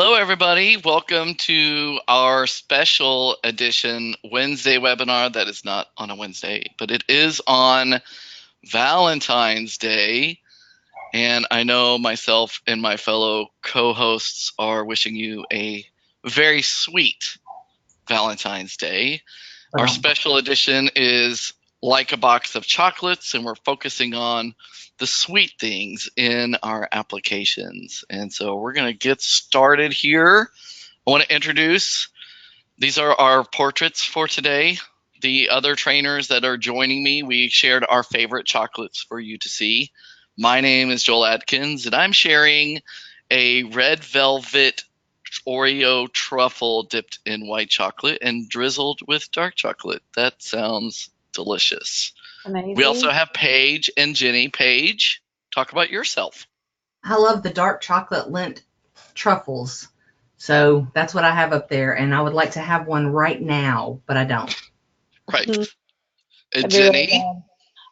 Hello, everybody. Welcome to our special edition Wednesday webinar that is not on a Wednesday, but it is on Valentine's Day. And I know myself and my fellow co-hosts are wishing you a very sweet Valentine's Day. Our special edition is like a box of chocolates, and we're focusing on the sweet things in our applications. And so we're going to get started here. I want to introduce, these are our portraits for today. The other trainers that are joining me, we shared our favorite chocolates for you to see. My name is Joel Atkins, and I'm sharing a red velvet Oreo truffle dipped in white chocolate and drizzled with dark chocolate. That sounds delicious. Amazing. We also have Paige and Jenny. Paige, talk about yourself. I love the dark chocolate Lindt truffles. So that's what I have up there. And I would like to have one right now, but I don't. Right. Mm-hmm. And Jenny?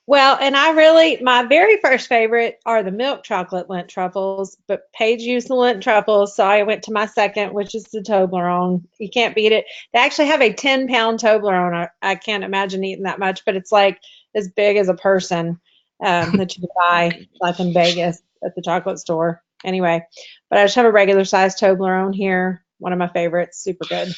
Well, and my very first favorite are the milk chocolate Lindt truffles, but Paige used the Lindt truffles, so I went to my second, which is the Toblerone. You can't beat it. They actually have a 10-pound Toblerone. I can't imagine eating that much, but it's like as big as a person that you can buy like in Vegas at the chocolate store. Anyway, but I just have a regular size Toblerone here. One of my favorites. Super good.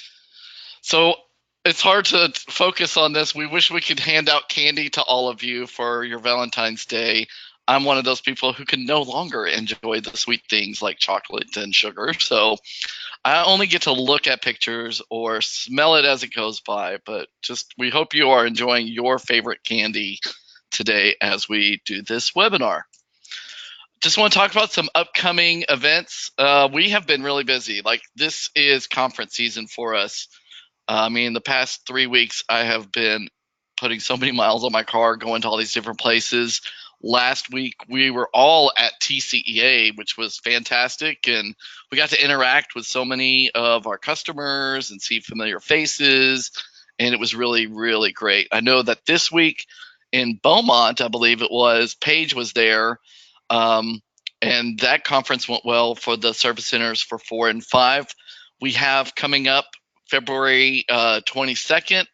So it's hard to focus on this. We wish we could hand out candy to all of you for your Valentine's Day. I'm one of those people who can no longer enjoy the sweet things like chocolate and sugar. So I only get to look at pictures or smell it as it goes by. But we hope you are enjoying your favorite candy today as we do this webinar. Just want to talk about some upcoming events. We have been really busy. Like, this is conference season for us. The past 3 weeks, I have been putting so many miles on my car, going to all these different places. Last week, we were all at TCEA, which was fantastic, and we got to interact with so many of our customers and see familiar faces, and it was really, really great. I know that this week in Beaumont, I believe it was, Paige was there, and that conference went well for the service centers for 4 and 5. We have coming up February 22nd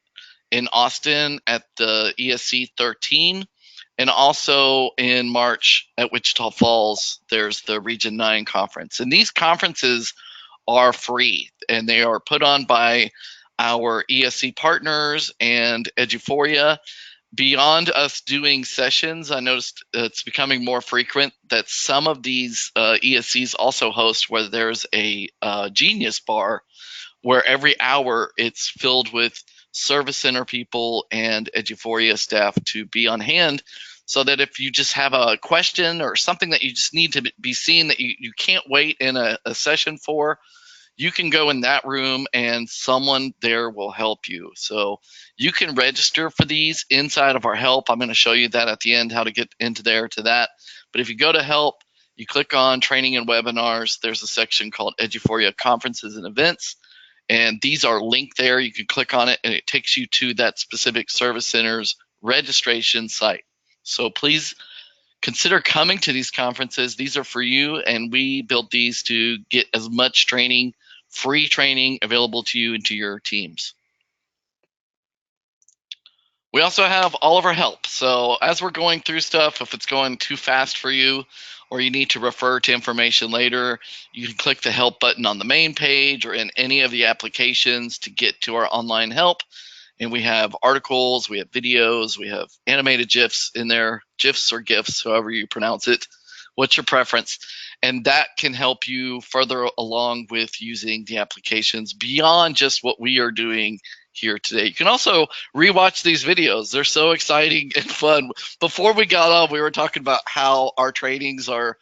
in Austin at the ESC 13, and also in March at Wichita Falls, there's the Region 9 conference. And these conferences are free, and they are put on by our ESC partners and Eduphoria. Beyond us doing sessions, I noticed it's becoming more frequent that some of these ESCs also host where there's a Genius Bar, where every hour it's filled with service center people and Eduphoria staff to be on hand, so that if you just have a question or something that you just need to be seen that you can't wait in a session for, you can go in that room and someone there will help you. So you can register for these inside of our help. I'm going to show you that at the end, how to get into there to that. But if you go to help, you click on training and webinars, there's a section called Eduphoria Conferences and Events. And these are linked there. You can click on it and it takes you to that specific service center's registration site. So please consider coming to these conferences. These are for you, and we built these to get as much training, free training, available to you and to your teams. We also have all of our help. So as we're going through stuff, if it's going too fast for you or you need to refer to information later, you can click the help button on the main page or in any of the applications to get to our online help. And we have articles, we have videos, we have animated GIFs in there, GIFs or GIFs, however you pronounce it. What's your preference? And that can help you further along with using the applications beyond just what we are doing here today. You can also rewatch these videos. They're so exciting and fun. Before we got on, we were talking about how our trainings are.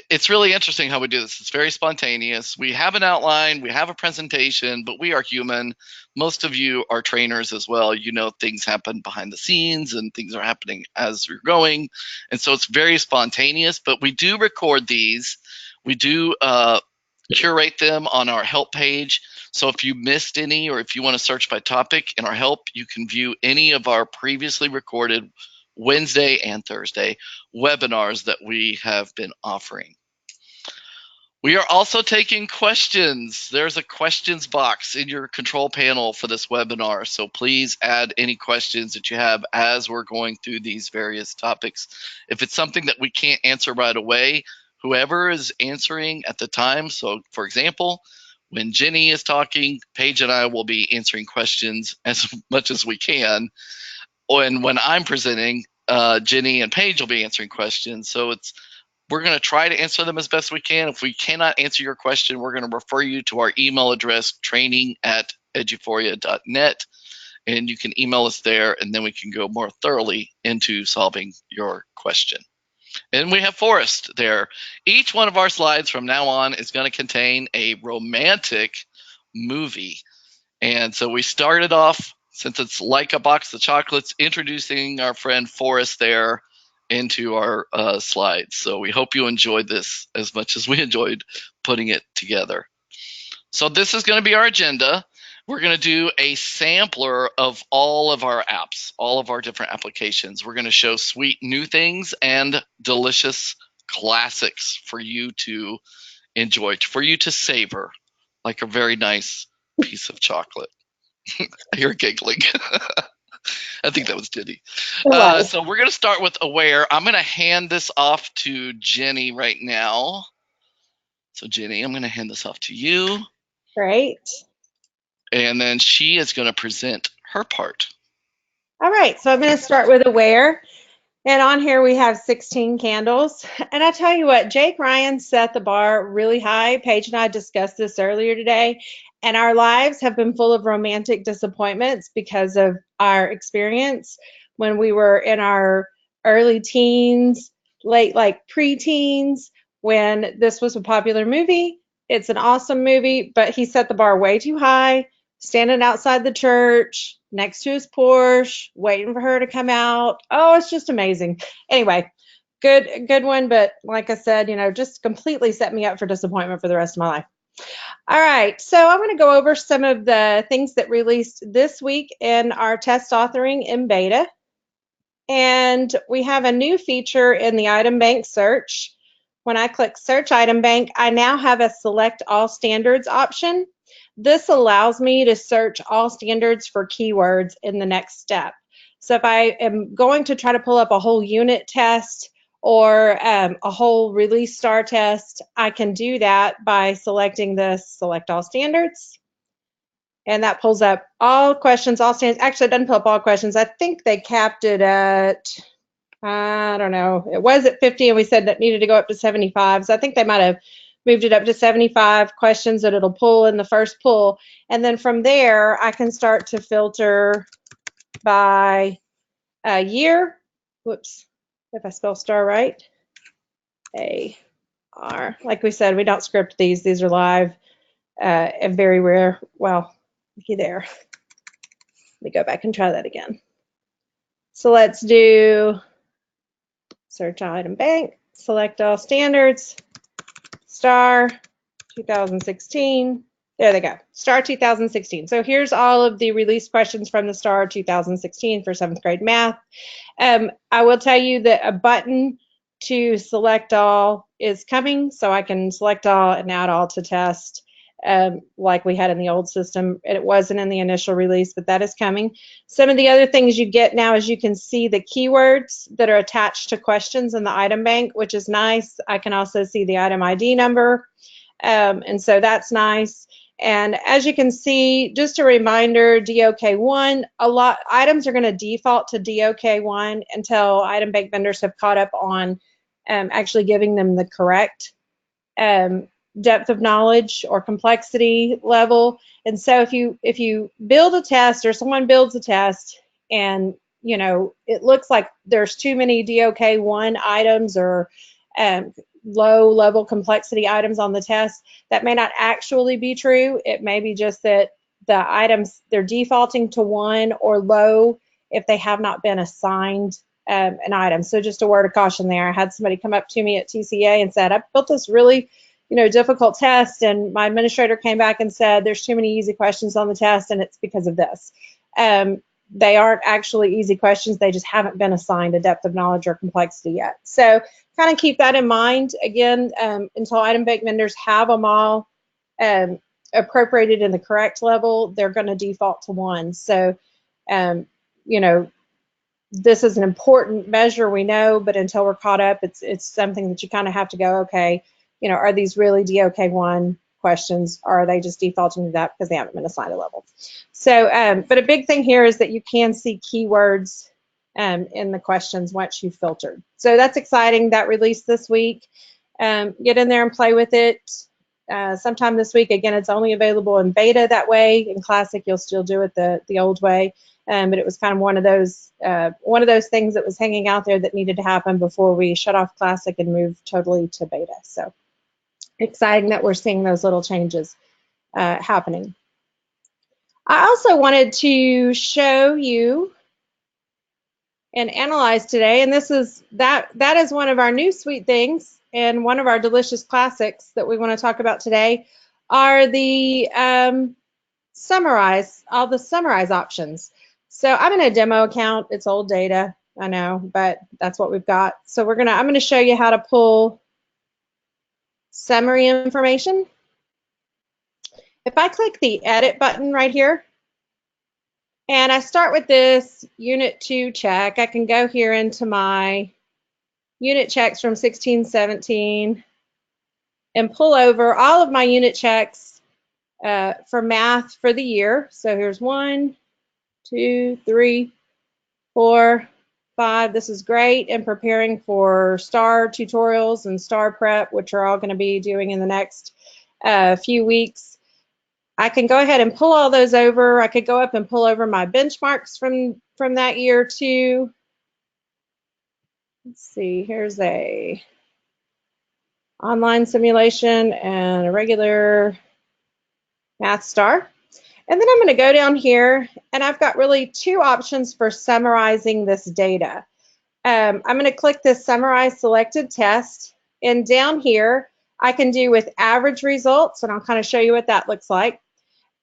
It's really interesting how we do this. It's very spontaneous. We have an outline, we have a presentation, but we are human. Most of you are trainers as well. You know, things happen behind the scenes and things are happening as you're going. And so it's very spontaneous, but we do record these. We do curate them on our help page. So if you missed any, or if you want to search by topic in our help, you can view any of our previously recorded Wednesday and Thursday webinars that we have been offering. We are also taking questions. There's a questions box in your control panel for this webinar, so please add any questions that you have as we're going through these various topics. If it's something that we can't answer right away, whoever is answering at the time, so for example, when Jenny is talking, Paige and I will be answering questions as much as we can. And when I'm presenting, Jenny and Paige will be answering questions. So we're going to try to answer them as best we can. If we cannot answer your question, we're going to refer you to our email address, training@eduphoria.net, and you can email us there, and then we can go more thoroughly into solving your question. And we have Forrest there. Each one of our slides from now on is going to contain a romantic movie. And so we started off, since it's like a box of chocolates, introducing our friend Forrest there into our slides. So we hope you enjoyed this as much as we enjoyed putting it together. So this is going to be our agenda. We're going to do a sampler of all of our apps, all of our different applications. We're going to show sweet new things and delicious classics for you to enjoy, for you to savor, like a very nice piece of chocolate. You're giggling. I think that was Jenny. So we're going to start with Aware. I'm going to hand this off to Jenny right now. So Jenny, I'm going to hand this off to you. Great. And then she is going to present her part. All right, so I'm going to start with Aware. And on here we have 16 candles. And I tell you what, Jake Ryan set the bar really high. Paige and I discussed this earlier today. And our lives have been full of romantic disappointments because of our experience when we were in our early teens, late like pre-teens, when this was a popular movie. It's an awesome movie, but he set the bar way too high, standing outside the church next to his Porsche, waiting for her to come out. Oh, it's just amazing. Anyway, good one, but like I said, just completely set me up for disappointment for the rest of my life. All right, so I'm going to go over some of the things that released this week in our test authoring in beta. And we have a new feature in the item bank search. When I click search item bank, I now have a select all standards option. This allows me to search all standards for keywords in the next step. So if I am going to try to pull up a whole unit test or a whole release star test, I can do that by selecting this select all standards. And that pulls up all questions, all standards. Actually, it doesn't pull up all questions. I think they capped it at, I don't know, it was at 50 and we said that needed to go up to 75. So I think they might have moved it up to 75 questions that it'll pull in the first pull. And then from there, I can start to filter by year. Whoops, if I spell star right. A-R. Like we said, we don't script these. These are live and very rare. Well, looky there. Let me go back and try that again. So let's do search item bank, select all standards, star 2016. There they go, star 2016. So here's all of the release questions from the star 2016 for 7th grade math. I will tell you that a button to select all is coming, so I can select all and add all to test like we had in the old system. It wasn't in the initial release, but that is coming. Some of the other things you get now is you can see the keywords that are attached to questions in the item bank, which is nice. I can also see the item ID number, and so that's nice. And as you can see, just a reminder, DOK1, a lot items are going to default to DOK1 until item bank vendors have caught up on actually giving them the correct depth of knowledge or complexity level. And so if you build a test or someone builds a test and it looks like there's too many DOK1 items or low level complexity items on the test, that may not actually be true. It may be just that the items, they're defaulting to 1 or low if they have not been assigned an item. So just a word of caution there. I had somebody come up to me at TCA and said, I built this really difficult test, and my administrator came back and said there's too many easy questions on the test and it's because of this. they aren't actually easy questions. They just haven't been assigned a depth of knowledge or complexity yet. So kind of keep that in mind. Again, until item bank vendors have them all appropriated in the correct level, they're going to default to 1. So, you know, this is an important measure, we know, but until we're caught up, it's something that you kind of have to go, okay, you know, are these really DOK 1 questions, or are they just defaulting to that because they haven't been assigned a level? So, but a big thing here is that you can see keywords in the questions once you've filtered. So that's exciting. That released this week. Get in there and play with it. Sometime this week. Again, it's only available in beta that way. In Classic, you'll still do it the old way. But it was kind of one of those things that was hanging out there that needed to happen before we shut off Classic and move totally to beta. So exciting that we're seeing those little changes happening. I also wanted to show you and analyze today, and this is that is one of our new sweet things and one of our delicious classics that we want to talk about today are the summarize options. So I'm in a demo account. It's old data, I know, but that's what we've got. So I'm going to show you how to pull summary information. If I click the edit button right here, and I start with this unit 2 check, I can go here into my unit checks from 16-17 and pull over all of my unit checks for math for the year. So here's 1, 2, 3, 4, 5. This is great in preparing for STAR tutorials and STAR prep, which are all going to be doing in the next few weeks. I can go ahead and pull all those over. I could go up and pull over my benchmarks from that year too. Let's see, here's a online simulation and a regular math star. And then I'm going to go down here, and I've got really 2 options for summarizing this data. I'm going to click this Summarize Selected Test, and down here I can do with average results, and I'll kind of show you what that looks like.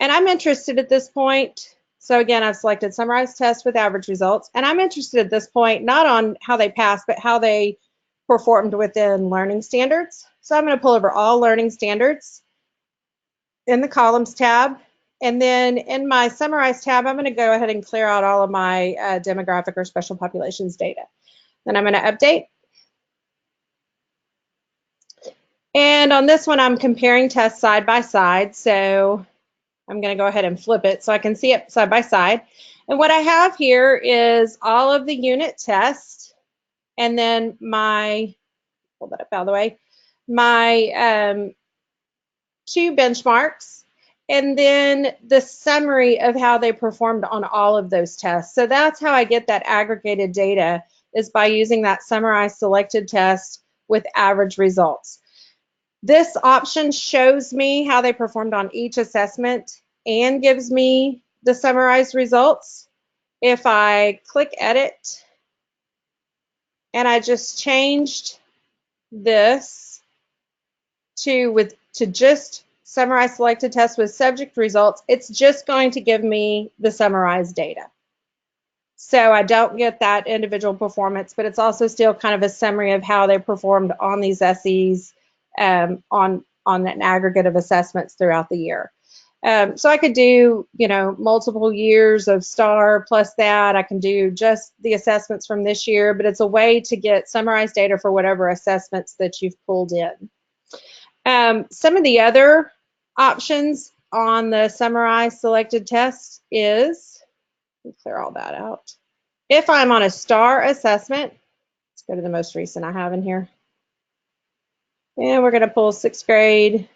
And I'm interested at this point, so again, I've selected Summarize Test with average results, and I'm interested at this point not on how they passed, but how they performed within learning standards. So I'm going to pull over all learning standards in the Columns tab. And then in my Summarize tab, I'm going to go ahead and clear out all of my demographic or special populations data. Then I'm going to update. And on this one, I'm comparing tests side by side. So I'm going to go ahead and flip it so I can see it side by side. And what I have here is all of the unit tests, and then pull that up out of the way, my 2 benchmarks, and then the summary of how they performed on all of those tests. So that's how I get that aggregated data, is by using that Summarize Selected Test with average results. This option shows me how they performed on each assessment and gives me the summarized results. If I click Edit and I just changed this to just Summarize Selected Test with subject results, it's just going to give me the summarized data. So I don't get that individual performance, but it's also still kind of a summary of how they performed on these SEs on an aggregate of assessments throughout the year. So I could do, you know, multiple years of STAR plus that. I can do just the assessments from this year, but it's a way to get summarized data for whatever assessments that you've pulled in. Some of the other options on the Summarize Selected Test is, let me clear all that out. If I'm on a STAR assessment, let's go to the most recent I have in here. And we're going to pull 6th grade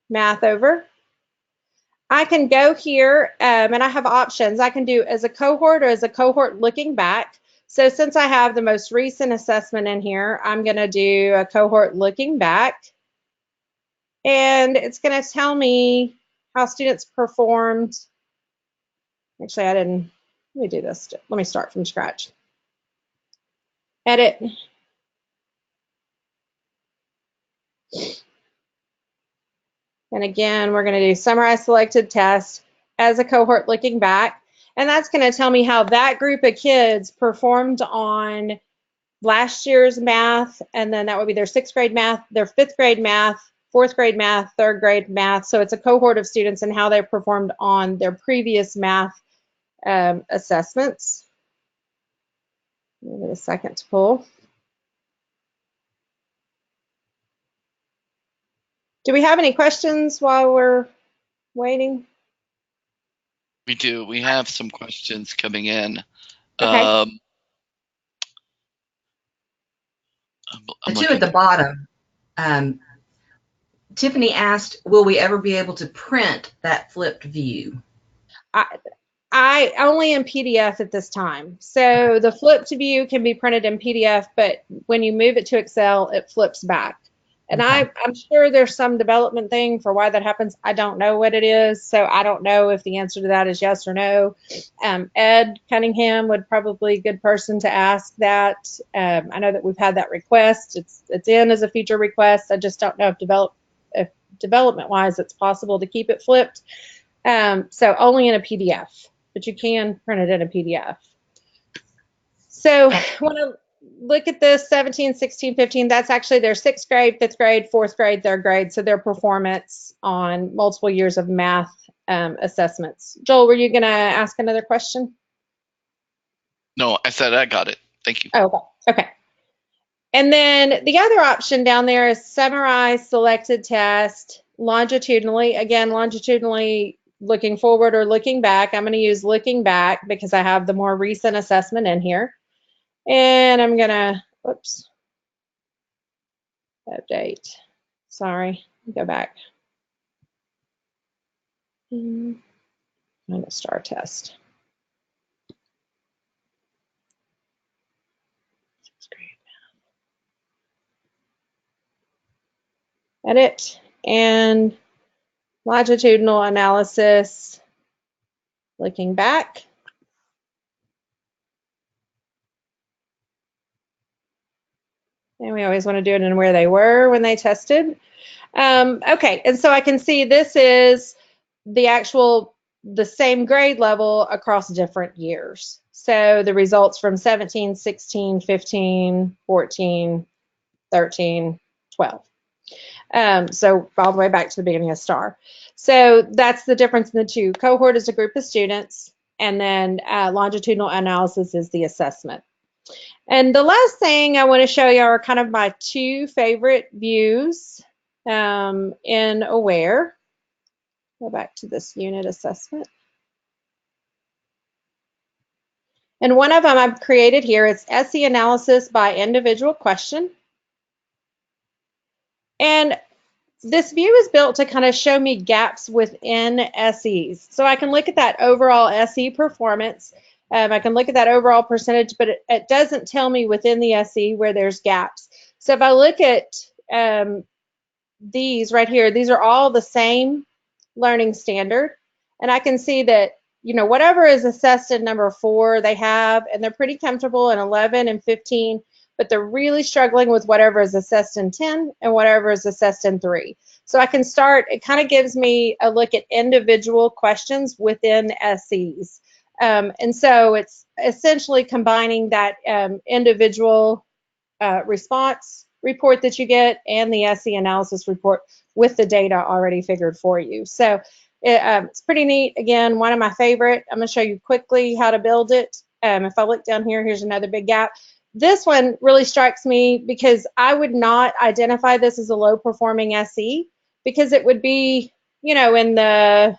math over. I can go here and I have options. I can do as a cohort or as a cohort looking back. So since I have the most recent assessment in here, I'm going to do a cohort looking back. And it's going to tell me how students performed. Actually, let me do this. Let me start from scratch. Edit. And again, we're going to do Summarize Selected Test as a cohort looking back. And that's going to tell me how that group of kids performed on last year's math, and then that would be their 6th grade math, their 5th grade math, 4th grade math, 3rd grade math. So it's a cohort of students and how they performed on their previous math assessments. Give it a second to pull. Do we have any questions while we're waiting? We do. We have some questions coming in. Okay. The two at the bottom. Tiffany asked, will we ever be able to print that flipped view? I only in PDF at this time. So the flipped view can be printed in PDF, but when you move it to Excel, it flips back. And okay. I'm sure there's some development thing for why that happens. I don't know what it is, so I don't know if the answer to that is yes or no. Ed Cunningham would probably be a good person to ask that. I know that we've had that request. It's in as a feature request. I just don't know if development-wise it's possible to keep it flipped. So only in a PDF, but you can print it in a PDF. So when I look at this 17, 16, 15, that's actually their 6th grade, 5th grade, 4th grade, 3rd grade. So their performance on multiple years of math assessments. Joel, were you going to ask another question? No, I said I got it. Thank you. Oh, okay. And then the other option down there is summarize selected test longitudinally. Again, longitudinally looking forward or looking back. I'm going to use looking back because I have the more recent assessment in here. And I'm going to, whoops, update. Sorry, go back. And a star test. Edit and longitudinal analysis, looking back. And we always want to do it in where they were when they tested. Okay, and so I can see this is the same grade level across different years. So the results from 17, 16, 15, 14, 13, 12. So all the way back to the beginning of STAR. So that's the difference in the two. Cohort is a group of students, and then longitudinal analysis is the assessment. And the last thing I want to show you are kind of my 2 favorite views in AWARE. Go back to this unit assessment. And one of them I've created here, it's SE analysis by individual question. And this view is built to kind of show me gaps within SEs. So I can look at that overall SE performance. I can look at that overall percentage, but it doesn't tell me within the SE where there's gaps. So if I look at these right here, these are all the same learning standard. And I can see that, you know, whatever is assessed in number 4, they have, and they're pretty comfortable in 11 and 15, but they're really struggling with whatever is assessed in 10 and whatever is assessed in 3. So I can start, it kind of gives me a look at individual questions within SEs. And so it's essentially combining that individual response report that you get and the SE analysis report with the data already figured for you. So it's pretty neat. Again, one of my favorite. I'm going to show you quickly how to build it. If I look down here, here's another big gap. This one really strikes me because I would not identify this as a low performing SE because it would be, you know, in the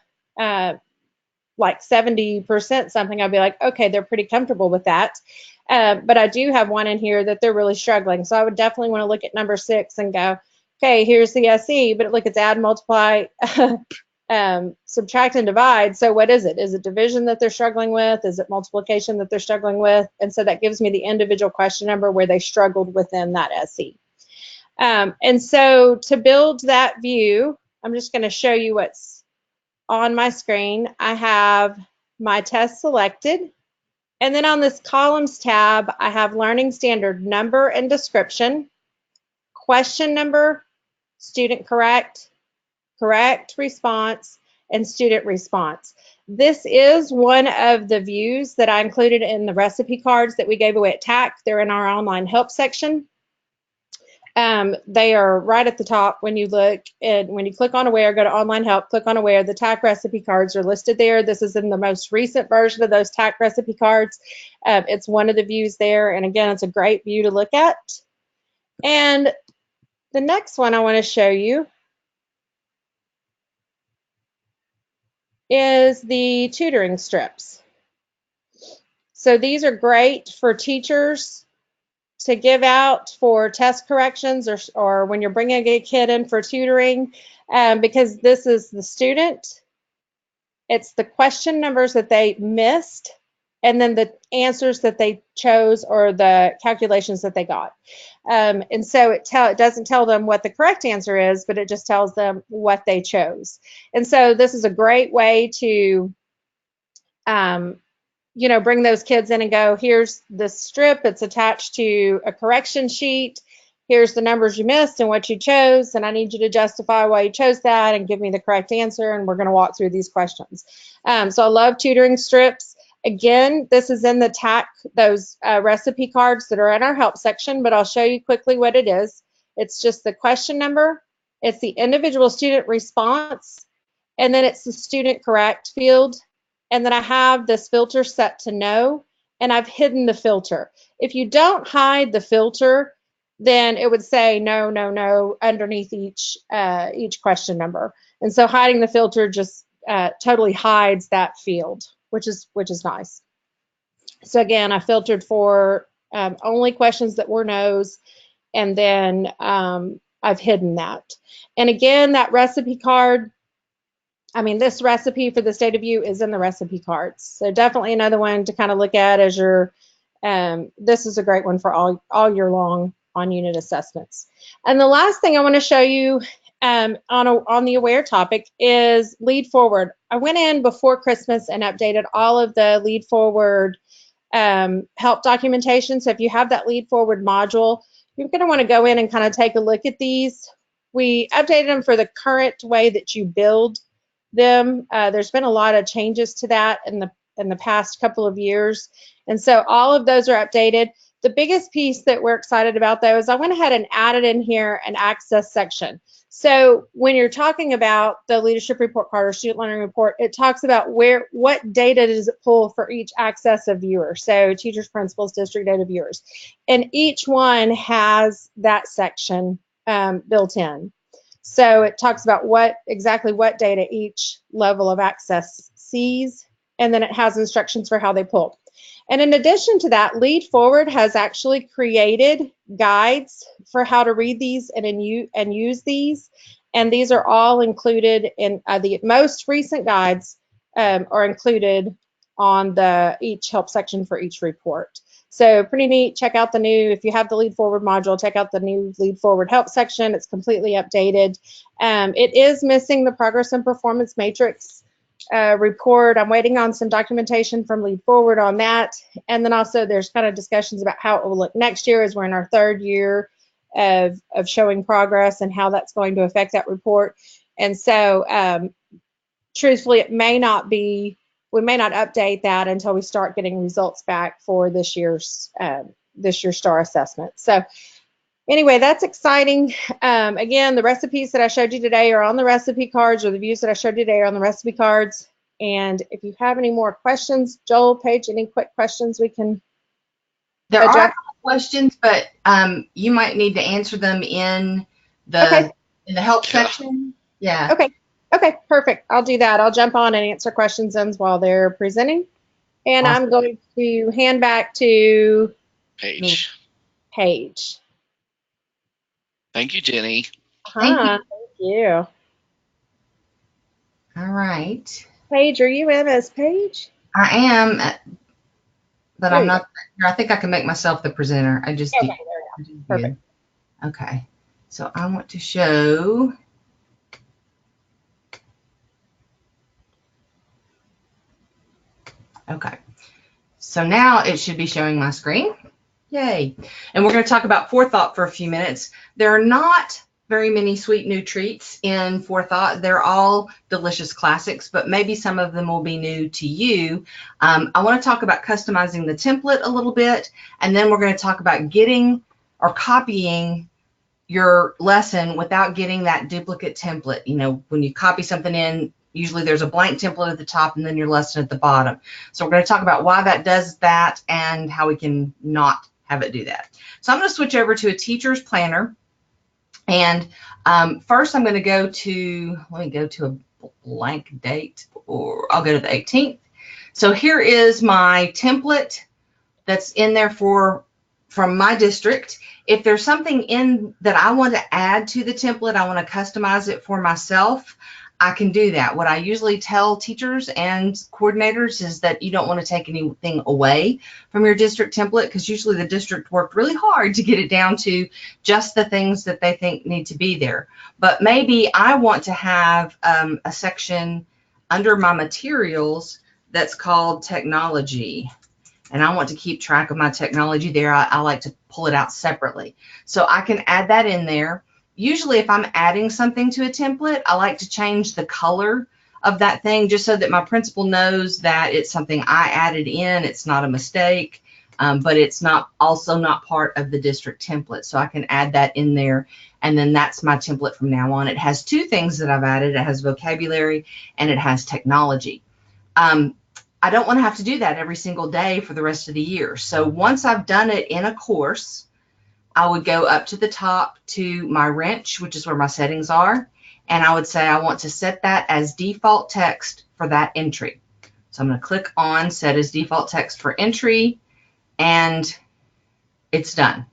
like 70% something. I'd be like, okay, they're pretty comfortable with that. But I do have one in here that they're really struggling. So I would definitely want to look at number 6 and go, okay, here's the SE, but look, it's add, multiply, subtract, and divide. So what is it? Is it division that they're struggling with? Is it multiplication that they're struggling with? And so that gives me the individual question number where they struggled within that SE. And so to build that view, I'm just going to show you what's on my screen. I have my test selected. And then on this columns tab, I have learning standard number and description, question number, student correct, correct response, and student response. This is one of the views that I included in the recipe cards that we gave away at TAC. They're in our online help section. They are right at the top when you look, and when you click on Aware, go to Online Help, click on Aware, the TAC recipe cards are listed there. This is in the most recent version of those TAC recipe cards. It's one of the views there, and again, it's a great view to look at. And the next one I want to show you is the tutoring strips. So these are great for teachers to give out for test corrections, or when you're bringing a kid in for tutoring, because this is the student, it's the question numbers that they missed, and then the answers that they chose or the calculations that they got. And so it doesn't tell them what the correct answer is, but it just tells them what they chose. And so this is a great way to bring those kids in and go, here's the strip, it's attached to a correction sheet. Here's the numbers you missed and what you chose, and I need you to justify why you chose that and give me the correct answer, and we're going to walk through these questions. So I love tutoring strips. Again, this is in the TAC, those recipe cards that are in our help section, but I'll show you quickly what it is. It's just the question number, it's the individual student response, and then it's the student correct field. And then I have this filter set to no, and I've hidden the filter. If you don't hide the filter, then it would say no, no, no underneath each question number. And so hiding the filter just totally hides that field, which is nice. So again, I filtered for only questions that were no's, and then I've hidden that. And again, that recipe card, this recipe for the state of view is in the recipe cards. So definitely another one to kind of look at as your, this is a great one for all year long on unit assessments. And the last thing I want to show you on the Aware topic is Lead Forward. I went in before Christmas and updated all of the Lead Forward help documentation. So if you have that Lead Forward module, you're going to want to go in and kind of take a look at these. We updated them for the current way that you build them. There's been a lot of changes to that in the past couple of years, and so all of those are updated. The biggest piece that we're excited about, though, is I went ahead and added in here an access section. So when you're talking about the leadership report card or student learning report, it talks about what data does it pull for each access of viewer. So teachers, principals, district data viewers, and each one has that section built in. So it talks about exactly what data each level of access sees, and then it has instructions for how they pull. And in addition to that, Lead Forward has actually created guides for how to read these and use these. And these are all included in the most recent guides are included on each help section for each report. So pretty neat. Check out the new, if you have the Lead Forward module, check out the new Lead Forward help section. It's completely updated. It is missing the progress and performance matrix report. I'm waiting on some documentation from Lead Forward on that. And then also there's kind of discussions about how it will look next year, as we're in our third year of showing progress and how that's going to affect that report. And so truthfully, we may not update that until we start getting results back for this year's STAR assessment. So anyway, that's exciting. Again, the recipes that I showed you today are on the recipe cards, or the views that I showed you today are on the recipe cards. And if you have any more questions, Joel, Paige, any quick questions we can There are questions, but you might need to answer them in the help section. Yeah. Okay, perfect. I'll do that. I'll jump on and answer questions while they're presenting. And awesome. I'm going to hand back to Paige. Thank you, Jenny. Thank you. All right. Paige, are you in as Paige? I am, but I'm not. I think I can make myself the presenter. I just did. Perfect. Okay. So I want to show. Okay. So now it should be showing my screen. Yay. And we're going to talk about forethought for a few minutes. There are not very many sweet new treats in Forethought. They're all delicious classics, but maybe some of them will be new to you. I want to talk about customizing the template a little bit, and then we're going to talk about getting or copying your lesson without getting that duplicate template. You know, when you copy something in, usually there's a blank template at the top and then your lesson at the bottom. So we're going to talk about why that does that and how we can not have it do that. So I'm going to switch over to a teacher's planner. And first I'm going to go to, let me go to a blank date, or I'll go to the 18th. So here is my template that's in there from my district. If there's something in that I want to add to the template, I want to customize it for myself, I can do that. What I usually tell teachers and coordinators is that you don't want to take anything away from your district template, because usually the district worked really hard to get it down to just the things that they think need to be there. But maybe I want to have a section under my materials that's called technology, and I want to keep track of my technology there. I like to pull it out separately. So I can add that in there. Usually if I'm adding something to a template, I like to change the color of that thing just so that my principal knows that it's something I added in. It's not a mistake, but it's also not part of the district template. So I can add that in there, and then that's my template from now on. It has two things that I've added. It has vocabulary and it has technology. I don't want to have to do that every single day for the rest of the year. So once I've done it in a course, I would go up to the top to my wrench, which is where my settings are, and I would say I want to set that as default text for that entry. So I'm going to click on Set as Default Text for Entry, and it's done.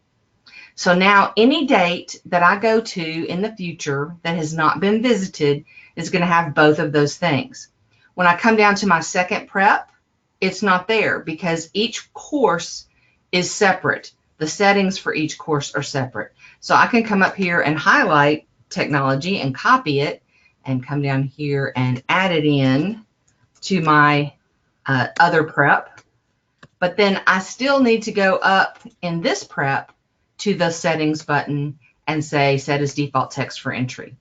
So now any date that I go to in the future that has not been visited is going to have both of those things. When I come down to my second prep, it's not there because each course is separate. The settings for each course are separate. So I can come up here and highlight technology and copy it and come down here and add it in to my other prep. But then I still need to go up in this prep to the settings button and say Set as Default Text for Entry.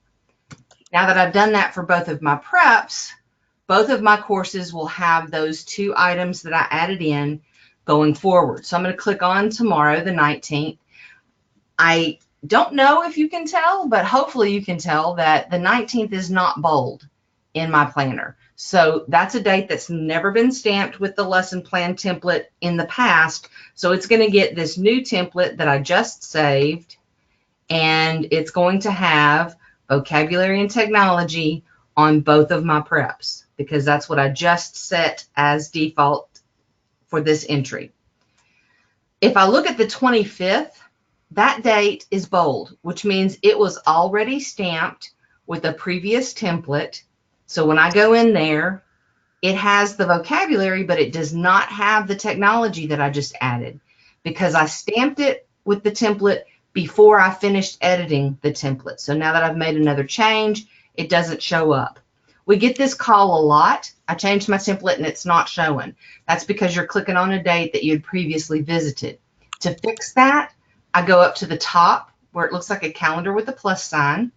Now that I've done that for both of my preps, both of my courses will have those two items that I added in going forward. So I'm going to click on tomorrow, the 19th. I don't know if you can tell, but hopefully you can tell that the 19th is not bold in my planner. So that's a date that's never been stamped with the lesson plan template in the past. So it's going to get this new template that I just saved, and it's going to have vocabulary and technology on both of my preps because that's what I just set as default for this entry. If I look at the 25th, that date is bold, which means it was already stamped with a previous template. So when I go in there, it has the vocabulary, but it does not have the technology that I just added because I stamped it with the template before I finished editing the template. So now that I've made another change, it doesn't show up. We get this call a lot. I changed my template and it's not showing. That's because you're clicking on a date that you had previously visited. To fix that, I go up to the top where it looks like a calendar with a plus sign.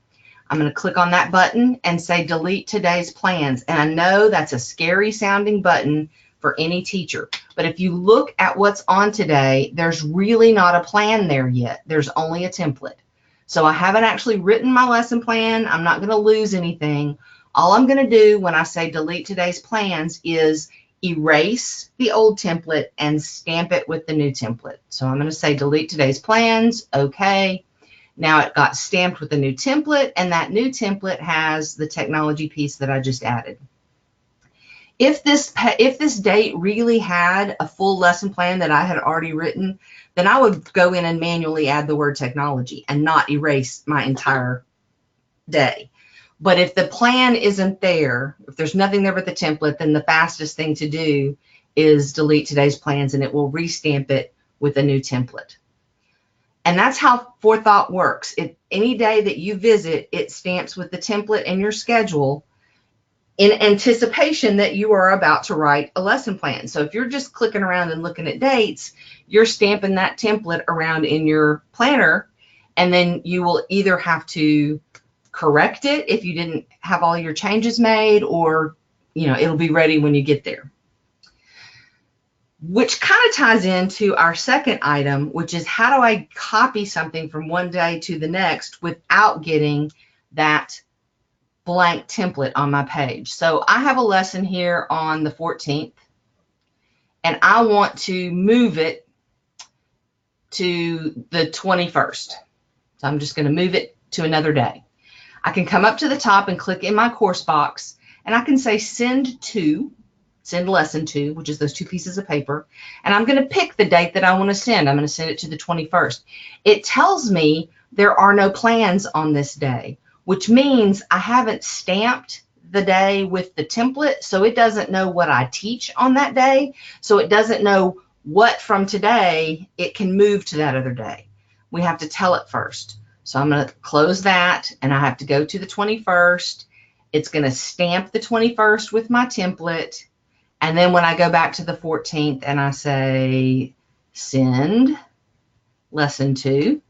I'm going to click on that button and say delete today's plans. And I know that's a scary sounding button for any teacher. But if you look at what's on today, there's really not a plan there yet. There's only a template. So I haven't actually written my lesson plan. I'm not going to lose anything. All I'm going to do when I say delete today's plans is erase the old template and stamp it with the new template. So I'm going to say delete today's plans. Okay. Now it got stamped with the new template, and that new template has the technology piece that I just added. If this date really had a full lesson plan that I had already written, then I would go in and manually add the word technology and not erase my entire day. But if the plan isn't there, if there's nothing there but the template, then the fastest thing to do is delete today's plans, and it will restamp it with a new template. And that's how Forethought works. Any day that you visit, it stamps with the template in your schedule in anticipation that you are about to write a lesson plan. So if you're just clicking around and looking at dates, you're stamping that template around in your planner, and then you will either have to correct it if you didn't have all your changes made, or it'll be ready when you get there. Which kind of ties into our second item, which is how do I copy something from one day to the next without getting that blank template on my page. So I have a lesson here on the 14th, and I want to move it to the 21st. So I'm just going to move it to another day. I can come up to the top and click in my course box, and I can say send lesson to, which is those 2 pieces of paper, and I'm going to pick the date that I want to send. I'm going to send it to the 21st. It tells me there are no plans on this day, which means I haven't stamped the day with the template, so it doesn't know what I teach on that day, so it doesn't know what from today it can move to that other day. We have to tell it first. So I'm going to close that, and I have to go to the 21st. It's going to stamp the 21st with my template, and then when I go back to the 14th and I say send lesson 2,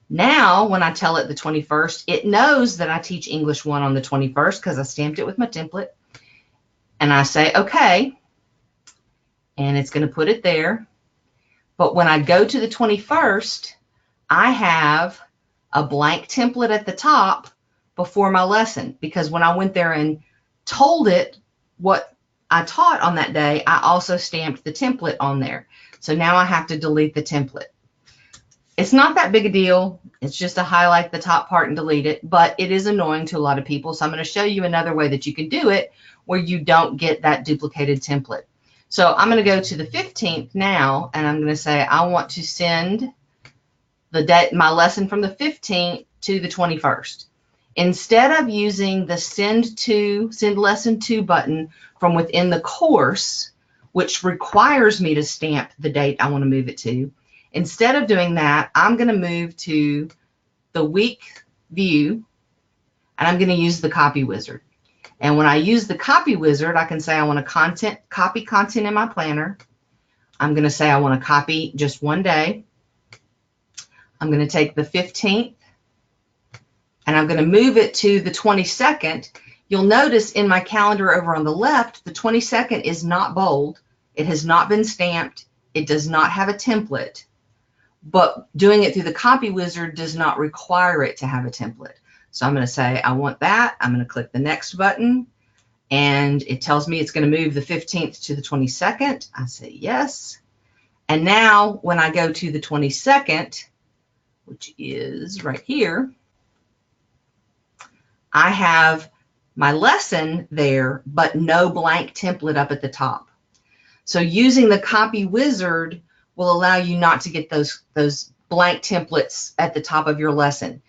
now when I tell it the 21st, it knows that I teach English 1 on the 21st because I stamped it with my template, and I say okay, and it's going to put it there. But when I go to the 21st, I have a blank template at the top before my lesson, because when I went there and told it what I taught on that day, I also stamped the template on there. So now I have to delete the template. It's not that big a deal. It's just to highlight the top part and delete it, but it is annoying to a lot of people. So I'm going to show you another way that you can do it where you don't get that duplicated template. So I'm going to go to the 15th now, and I'm going to say I want to send my lesson from the 15th to the 21st. Instead of using the send lesson to button from within the course, which requires me to stamp the date I want to move it to, instead of doing that, I'm going to move to the week view, and I'm going to use the copy wizard. And when I use the copy wizard, I can say I want to copy content in my planner. I'm going to say I want to copy just one day. I'm going to take the 15th, and I'm going to move it to the 22nd. You'll notice in my calendar over on the left, the 22nd is not bold. It has not been stamped. It does not have a template. But doing it through the copy wizard does not require it to have a template. So I'm going to say I want that. I'm going to click the next button, and it tells me it's going to move the 15th to the 22nd. I say yes. And now when I go to the 22nd, which is right here, I have my lesson there, but no blank template up at the top. So using the copy wizard will allow you not to get those blank templates at the top of your lesson.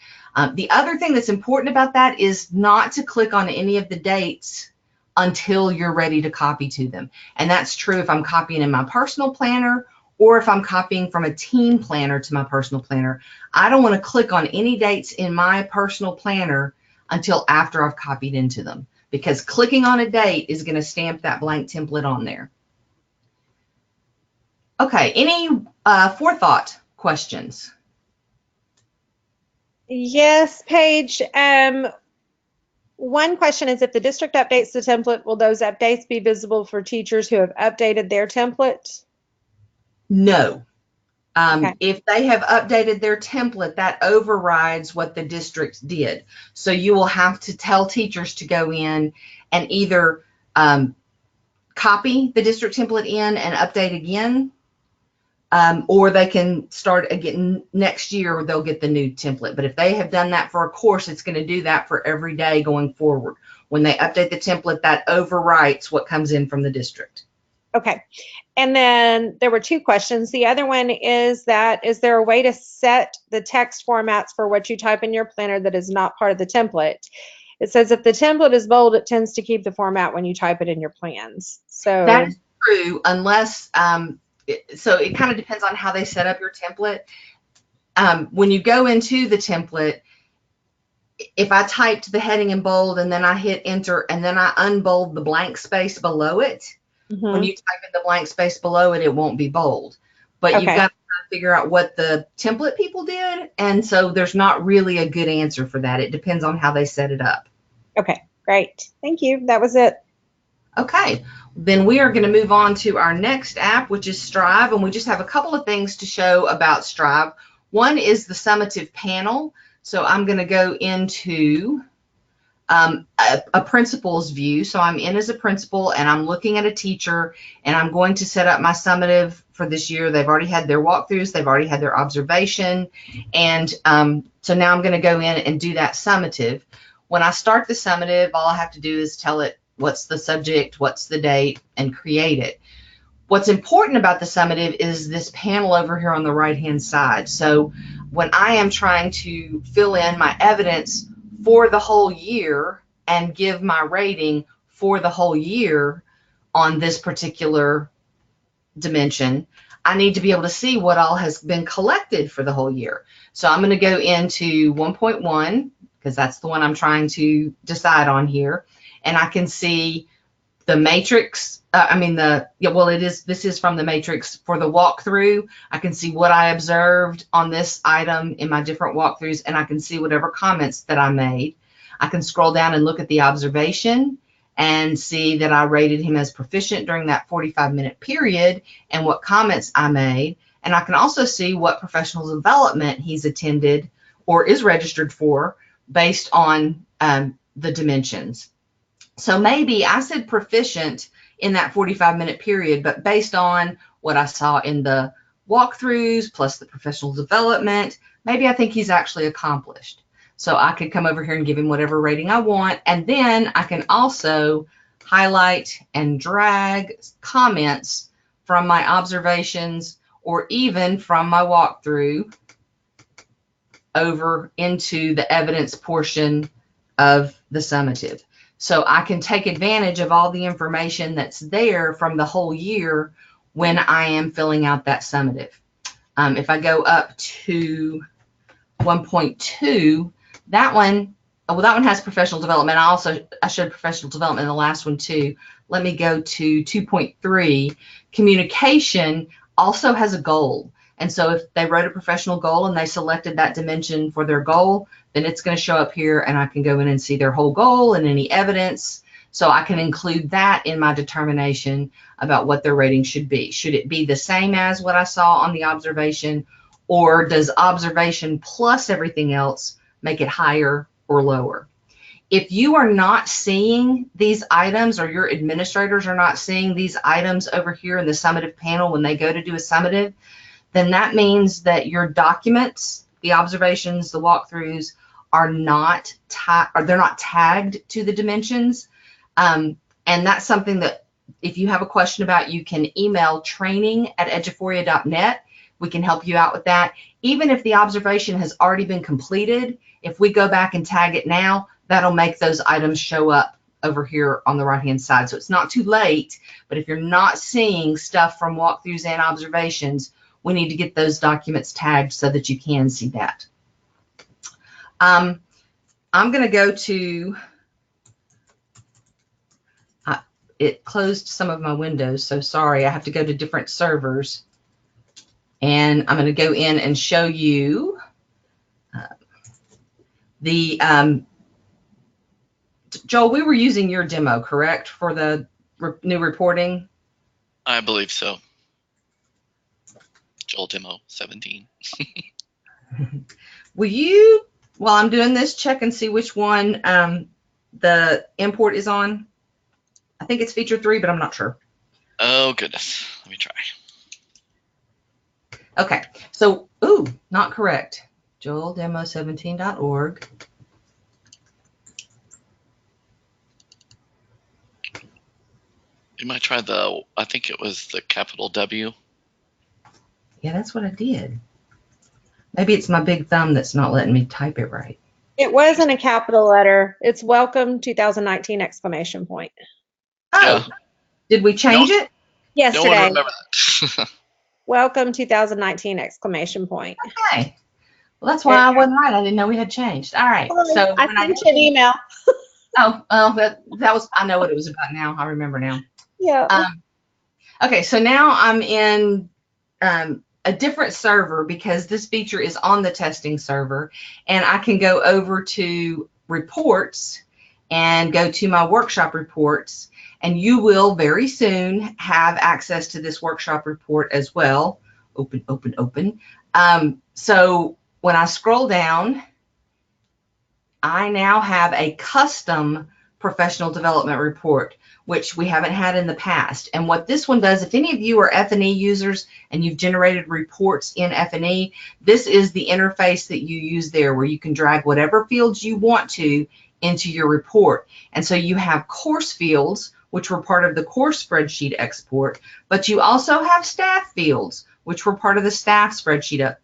The other thing that's important about that is not to click on any of the dates until you're ready to copy to them. And that's true if I'm copying in my personal planner, or if I'm copying from a team planner to my personal planner. I don't want to click on any dates in my personal planner until after I've copied into them, because clicking on a date is going to stamp that blank template on there. Okay, any forethought questions? Yes, Paige. One question is, if the district updates the template, will those updates be visible for teachers who have updated their template? No. Okay. If they have updated their template, that overrides what the district did. So you will have to tell teachers to go in and either copy the district template in and update again, or they can start again next year. They'll get the new template. But if they have done that for a course, it's going to do that for every day going forward. When they update the template, that overwrites what comes in from the district. Okay. And then there were 2 questions. The other one is is there a way to set the text formats for what you type in your planner that is not part of the template? It says if the template is bold, it tends to keep the format when you type it in your plans. So that is true, unless, so it kind of depends on how they set up your template. When you go into the template, if I typed the heading in bold and then I hit enter and then I unbold the blank space below it, when you type in the blank space below it, it won't be bold. But you've got to type figure out what the template people did. And so there's not really a good answer for that. It depends on how they set it up. Okay, great. Thank you. That was it. Okay, then we are going to move on to our next app, which is Strive, and we just have a couple of things to show about Strive. One is the summative panel. So I'm going to go into a principal's view. So I'm in as a principal and I'm looking at a teacher and I'm going to set up my summative for this year. They've already had their walkthroughs, they've already had their observation, and so now I'm going to go in and do that summative. When I start the summative, all I have to do is tell it what's the subject, what's the date, and create it. What's important about the summative is this panel over here on the right-hand side. So when I am trying to fill in my evidence for the whole year and give my rating for the whole year on this particular dimension, I need to be able to see what all has been collected for the whole year. So I'm going to go into 1.1 because that's the one I'm trying to decide on here, and I can see the matrix. This is from the matrix for the walkthrough. I can see what I observed on this item in my different walkthroughs, and I can see whatever comments that I made. I can scroll down and look at the observation and see that I rated him as proficient during that 45-minute period and what comments I made. And I can also see what professional development he's attended or is registered for based on the dimensions. So maybe I said proficient in that 45-minute period, but based on what I saw in the walkthroughs plus the professional development, maybe I think he's actually accomplished. So I could come over here and give him whatever rating I want, and then I can also highlight and drag comments from my observations or even from my walkthrough over into the evidence portion of the summative. So I can take advantage of all the information that's there from the whole year when I am filling out that summative. If I go up to 1.2, that one has professional development. I showed professional development in the last one too. Let me go to 2.3. Communication also has a goal. And so if they wrote a professional goal and they selected that dimension for their goal, then it's going to show up here and I can go in and see their whole goal and any evidence. So I can include that in my determination about what their rating should be. Should it be the same as what I saw on the observation, or does observation plus everything else make it higher or lower? If you are not seeing these items, or your administrators are not seeing these items over here in the summative panel when they go to do a summative, then that means that your documents, the observations, the walkthroughs, are not they're not tagged to the dimensions. And that's something that if you have a question about, you can email training@eduphoria.net. We can help you out with that. Even if the observation has already been completed, if we go back and tag it now, that'll make those items show up over here on the right-hand side. So it's not too late, but if you're not seeing stuff from walkthroughs and observations, we need to get those documents tagged so that you can see that. I'm going to go to, it closed some of my windows, so sorry, I have to go to different servers. And I'm going to go in and show you Joel, we were using your demo, correct, for the new reporting? I believe so. Ultimo 17. Will you, while I'm doing this, check and see which one the import is on? I think it's feature 3, but I'm not sure. Oh, goodness. Let me try. Okay, so, not correct. JoelDemo17.org. You might try I think it was the capital W. Yeah, that's what I did. Maybe it's my big thumb that's not letting me type it right. It wasn't a capital letter. It's welcome 2019 exclamation point. Oh, yeah. Did we change it? Yesterday. No one remember that. Welcome 2019 exclamation point. Okay. Well, that's why I wasn't right. I didn't know we had changed. All right. So I sent you an email. that was, I know what it was about now. I remember now. Yeah. Okay, so now I'm in a different server because this feature is on the testing server, and I can go over to reports and go to my workshop reports, and you will very soon have access to this workshop report as well. Open, open, open. So when I scroll down, I now have a custom professional development report, which we haven't had in the past. And what this one does, if any of you are F&E users and you've generated reports in F&E, this is the interface that you use there, where you can drag whatever fields you want to into your report. And so you have course fields, which were part of the course spreadsheet export, but you also have staff fields, which were part of the staff spreadsheet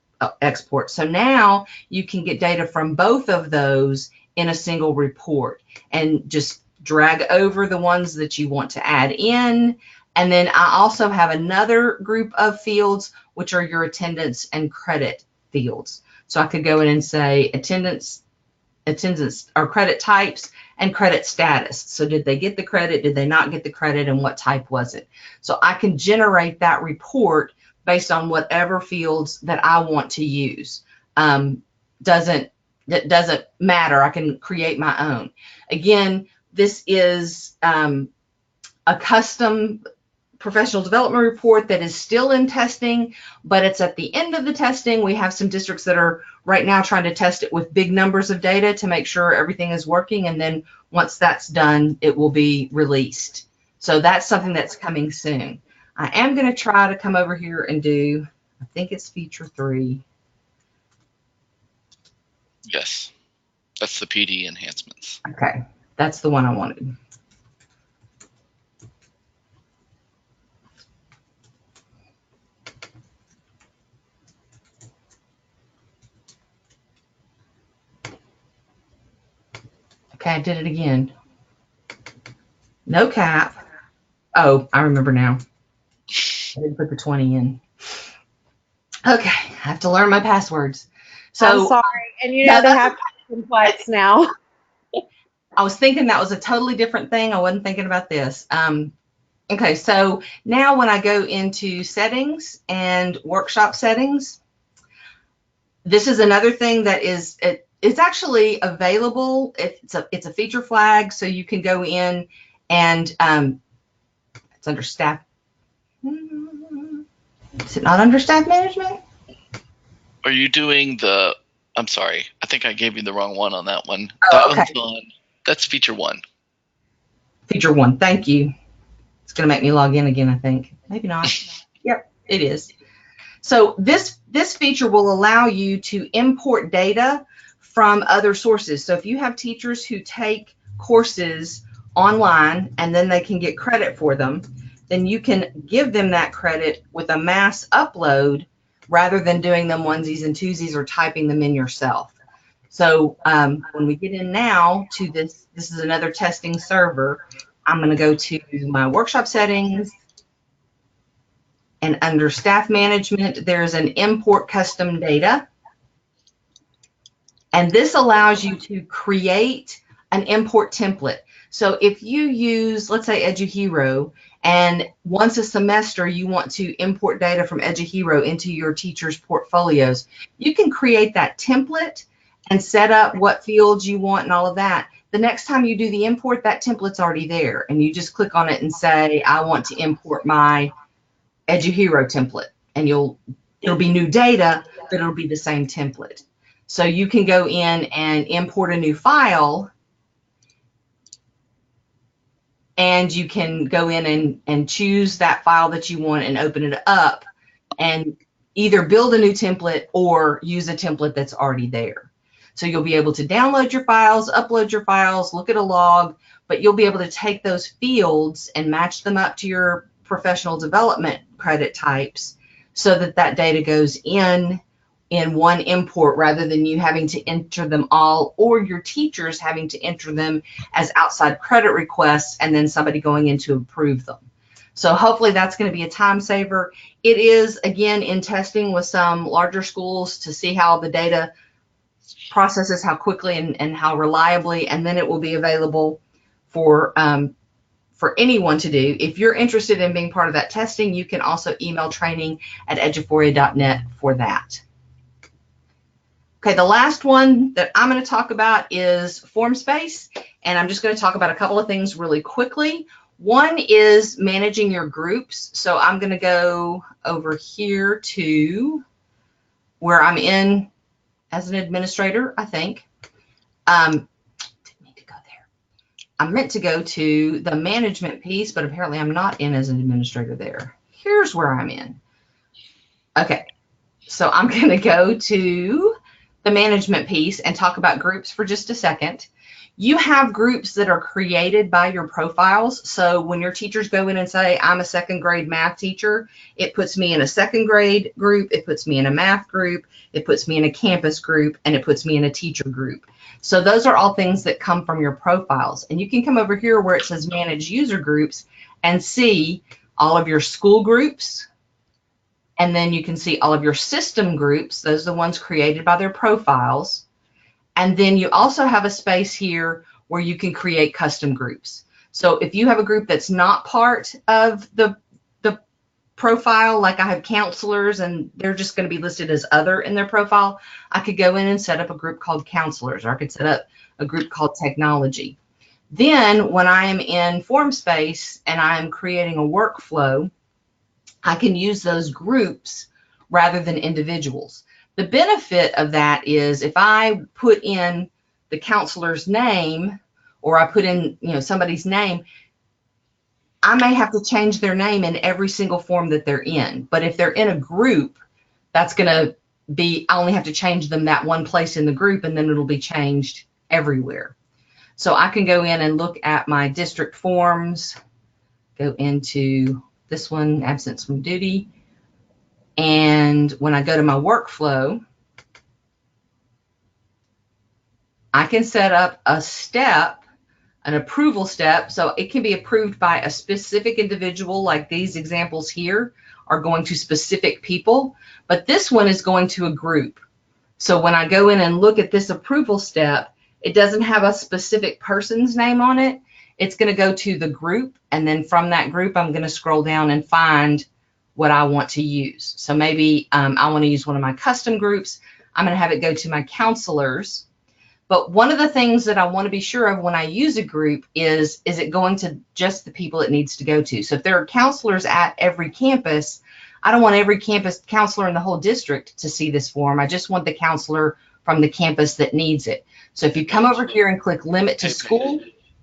export. So now you can get data from both of those in a single report and just drag over the ones that you want to add in. And then I also have another group of fields, which are your attendance and credit fields. So I could go in and say attendance or credit types and credit status. So did they get the credit? Did they not get the credit? And what type was it? So I can generate that report based on whatever fields that I want to use. That doesn't matter. I can create my own. Again, this is a custom professional development report that is still in testing, but it's at the end of the testing. We have some districts that are right now trying to test it with big numbers of data to make sure everything is working. And then once that's done, it will be released. So that's something that's coming soon. I am going to try to come over here and do, I think it's feature 3. Yes, that's the PD enhancements. Okay, that's the one I wanted. Okay, I did it again. No cap. Oh, I remember now. I didn't put the 20 in. Okay, I have to learn my passwords. So I'm sorry, and you know they have complex now. I was thinking that was a totally different thing. I wasn't thinking about this. Okay, so now when I go into settings and workshop settings, this is another thing that is it's actually available. It's a feature flag, so you can go in and it's under staff. Is it not under staff management? Are you doing the? I'm sorry. I think I gave you the wrong one on that one. Oh, that okay. one's on. That's feature 1. Feature 1. Thank you. It's going to make me log in again, I think. Maybe not. Yep, it is. So this feature will allow you to import data from other sources. So if you have teachers who take courses online and then they can get credit for them, then you can give them that credit with a mass upload rather than doing them onesies and twosies or typing them in yourself. So when we get in now to this is another testing server. I'm going to go to my workshop settings, and under staff management, there's an import custom data. And this allows you to create an import template. So if you use, let's say, EduHero, and once a semester you want to import data from EduHero into your teachers' portfolios, you can create that template and set up what fields you want and all of that. The next time you do the import, that template's already there, and you just click on it and say, I want to import my EduHero template, and it'll be new data, but it'll be the same template. So you can go in and import a new file, and you can go in and choose that file that you want and open it up and either build a new template or use a template that's already there. So you'll be able to download your files, upload your files, look at a log, but you'll be able to take those fields and match them up to your professional development credit types so that that data goes in one import rather than you having to enter them all or your teachers having to enter them as outside credit requests and then somebody going in to approve them. So hopefully that's going to be a time saver. It is, again, in testing with some larger schools to see how the data processes, how quickly and how reliably, and then it will be available for for anyone to do. If you're interested in being part of that testing, you can also email training@eduphoria.net for that. Okay, the last one that I'm going to talk about is form space, and I'm just going to talk about a couple of things really quickly. One is managing your groups. So I'm going to go over here to where I'm in as an administrator, I think. Didn't mean to go there. I meant to go to the management piece, but apparently I'm not in as an administrator there. Here's where I'm in. Okay, so I'm going to go to the management piece and talk about groups for just a second. You have groups that are created by your profiles. So when your teachers go in and say, I'm a second grade math teacher, it puts me in a second grade group, it puts me in a math group, it puts me in a campus group, and it puts me in a teacher group. So those are all things that come from your profiles. And you can come over here where it says manage user groups and see all of your school groups. And then you can see all of your system groups. Those are the ones created by their profiles. And then you also have a space here where you can create custom groups. So if you have a group that's not part of the profile, like I have counselors and they're just going to be listed as other in their profile, I could go in and set up a group called counselors, or I could set up a group called technology. Then when I am in form space and I'm creating a workflow, I can use those groups rather than individuals. The benefit of that is if I put in the counselor's name, or I put in, somebody's name, I may have to change their name in every single form that they're in. But if they're in a group, that's going to be, I only have to change them that one place in the group, and then it'll be changed everywhere. So I can go in and look at my district forms, go into this one, absence from duty. And when I go to my workflow, I can set up a step, an approval step. So it can be approved by a specific individual, like these examples here are going to specific people, but this one is going to a group. So when I go in and look at this approval step, it doesn't have a specific person's name on it. It's going to go to the group, and then from that group, I'm going to scroll down and find what I want to use. So maybe I want to use one of my custom groups. I'm going to have it go to my counselors. But one of the things that I want to be sure of when I use a group is it going to just the people it needs to go to? So if there are counselors at every campus, I don't want every campus counselor in the whole district to see this form. I just want the counselor from the campus that needs it. So if you come over here and click limit to school,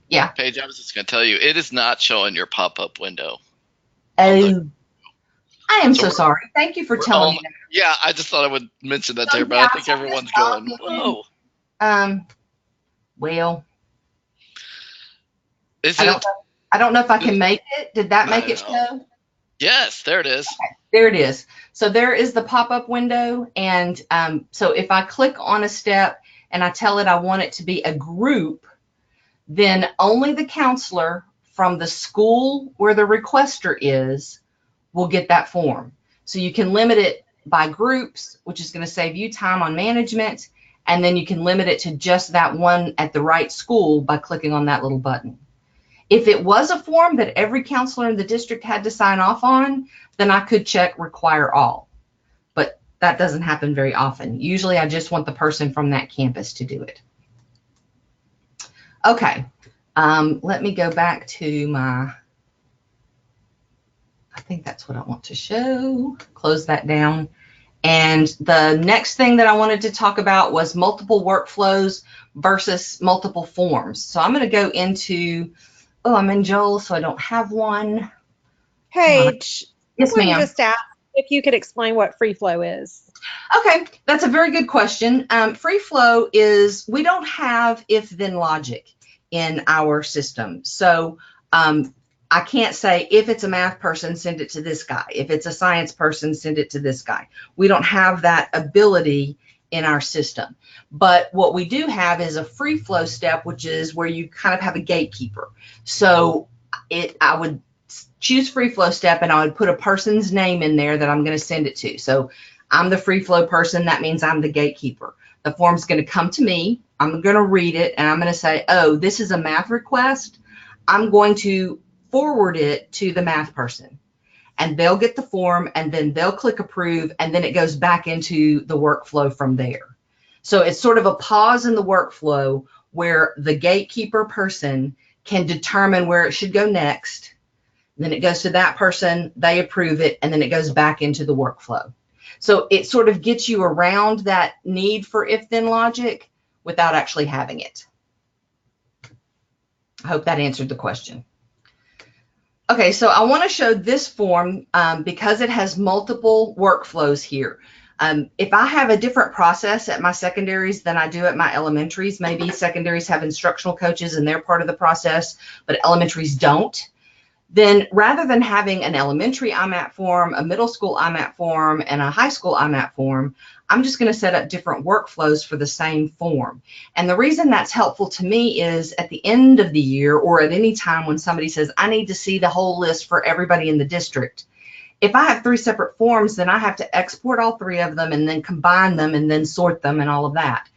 yeah. Paige, I was just going to tell you, it is not showing your pop-up window. Oh, I am so sorry. Thank you for telling me that. Yeah, I just thought I would mention that there, but I think everyone's going, whoa. Well, I don't know if I can make it. Did that make it show? Yes, there it is. Okay, there it is. So there is the pop-up window. And so if I click on a step and I tell it I want it to be a group, then only the counselor from the school where the requester is will get that form. So you can limit it by groups, which is going to save you time on management. And then you can limit it to just that one at the right school by clicking on that little button. If it was a form that every counselor in the district had to sign off on, then I could check require all. But that doesn't happen very often. Usually I just want the person from that campus to do it. Okay, let me go back to my, I think that's what I want to show. Close that down. And the next thing that I wanted to talk about was multiple workflows versus multiple forms. So I'm going to go into, I'm in Joel, so I don't have one. Paige, yes, ma'am. Just ask if you could explain what free flow is. Okay, that's a very good question. Free flow is, we don't have if-then logic in our system. So I can't say if it's a math person, send it to this guy. If it's a science person, send it to this guy. We don't have that ability in our system. But what we do have is a free flow step, which is where you kind of have a gatekeeper. So I would choose free flow step and I would put a person's name in there that I'm going to send it to. So I'm the free flow person. That means I'm the gatekeeper. The form's going to come to me. I'm going to read it and I'm going to say, oh, this is a math request. I'm going to forward it to the math person, and they'll get the form, and then they'll click approve, and then it goes back into the workflow from there. So it's sort of a pause in the workflow where the gatekeeper person can determine where it should go next. Then it goes to that person, they approve it, and then it goes back into the workflow. So it sort of gets you around that need for if-then logic without actually having it. I hope that answered the question. Okay, so I want to show this form because it has multiple workflows here. If I have a different process at my secondaries than I do at my elementaries, maybe secondaries have instructional coaches and they're part of the process, but elementaries don't, then rather than having an elementary IMAP form, a middle school IMAP form, and a high school IMAP form, I'm just going to set up different workflows for the same form. And the reason that's helpful to me is at the end of the year or at any time when somebody says, I need to see the whole list for everybody in the district. If I have 3 separate forms, then I have to export all 3 of them and then combine them and then sort them and all of that.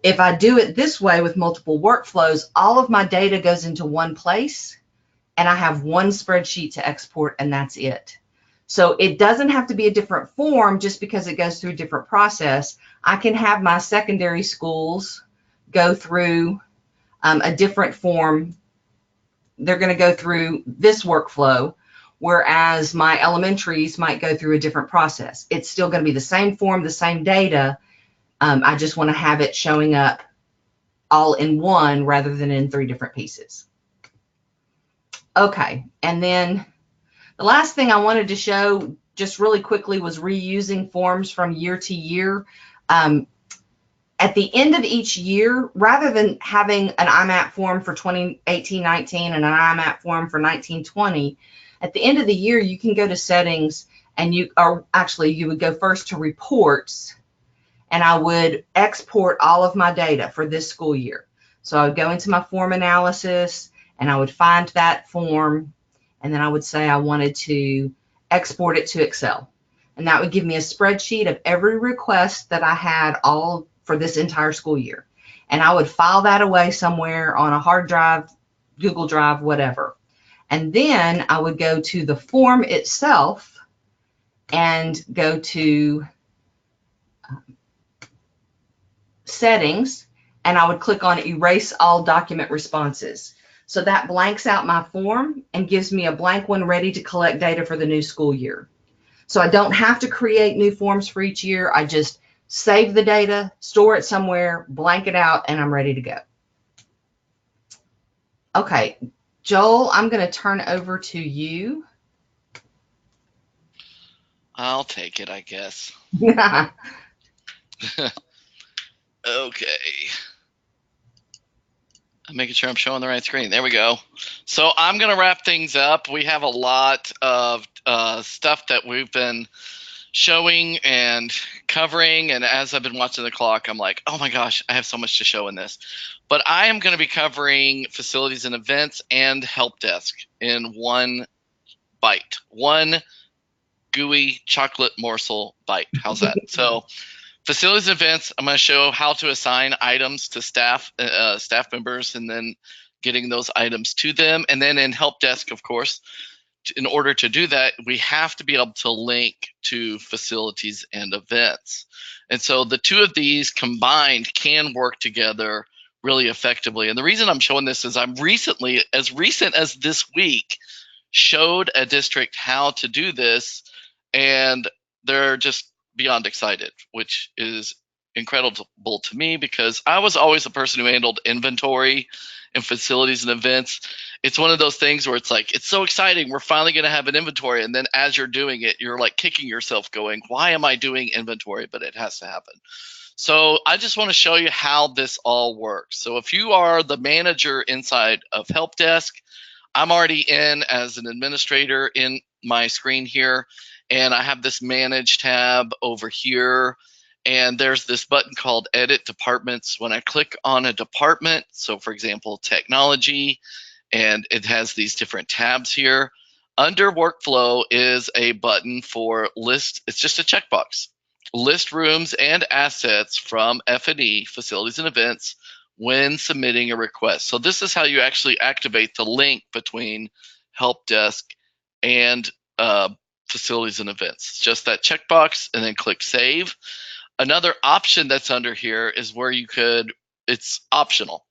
If I do it this way with multiple workflows, all of my data goes into one place and I have one spreadsheet to export, and that's it. So it doesn't have to be a different form just because it goes through a different process. I can have my secondary schools go through a different form. They're going to go through this workflow, whereas my elementaries might go through a different process. It's still going to be the same form, the same data. I just want to have it showing up all in one rather than in 3 different pieces. Okay, and then the last thing I wanted to show just really quickly was reusing forms from year to year. At the end of each year, rather than having an IMAP form for 2018-19 and an IMAP form for 19-20, at the end of the year, you can go to settings and you would go first to reports, and I would export all of my data for this school year. So I would go into my form analysis and I would find that form, and then I would say I wanted to export it to Excel. And that would give me a spreadsheet of every request that I had all for this entire school year. And I would file that away somewhere on a hard drive, Google Drive, whatever. And then I would go to the form itself and go to settings, and I would click on erase all document responses. So that blanks out my form and gives me a blank one ready to collect data for the new school year. So I don't have to create new forms for each year. I just save the data, store it somewhere, blank it out, and I'm ready to go. Okay, Joel, I'm going to turn over to you. I'll take it, I guess. Okay. I'm making sure I'm showing the right screen. There we go. So I'm going to wrap things up. We have a lot of stuff that we've been showing and covering, and as I've been watching the clock, I'm like, oh my gosh, I have so much to show in this. But I am going to be covering facilities and events and help desk in one bite, one gooey chocolate morsel bite. How's that? So facilities and events, I'm going to show how to assign items to staff members and then getting those items to them. And then in help desk, of course, in order to do that, we have to be able to link to facilities and events. And so the two of these combined can work together really effectively. And the reason I'm showing this is I'm recently, as recent as this week, showed a district how to do this, and they're just beyond excited, which is incredible to me because I was always the person who handled inventory and facilities and events. It's one of those things where it's like, it's so exciting, we're finally going to have an inventory, and then as you're doing it, you're like kicking yourself going, why am I doing inventory? But it has to happen. So I just want to show you how this all works. So if you are the manager inside of help desk, I'm already in as an administrator in my screen here, and I have this manage tab over here, and there's this button called edit departments. When I click on a department, so for example, technology, and it has these different tabs here. Under workflow is a button for list. It's just a checkbox. List rooms and assets from F&E, facilities and events, when submitting a request. So this is how you actually activate the link between help desk, and facilities and events. Just that checkbox and then click save. Another option that's under here is where you could, it's optional.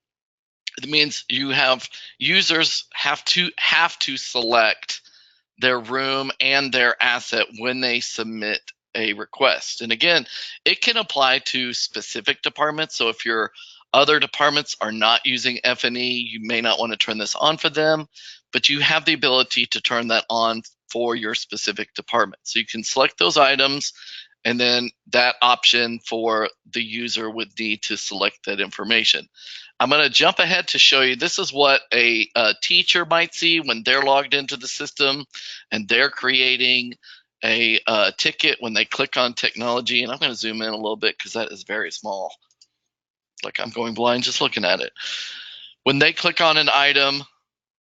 It means you have users have to select their room and their asset when they submit a request. And again, it can apply to specific departments. So if your other departments are not using F&E, you may not want to turn this on for them, but you have the ability to turn that on for your specific department. So you can select those items, and then that option for the user would need to select that information. I'm going to jump ahead to show you, this is what a teacher might see when they're logged into the system and they're creating a ticket when they click on technology. And I'm going to zoom in a little bit because that is very small. Like I'm going blind just looking at it. When they click on an item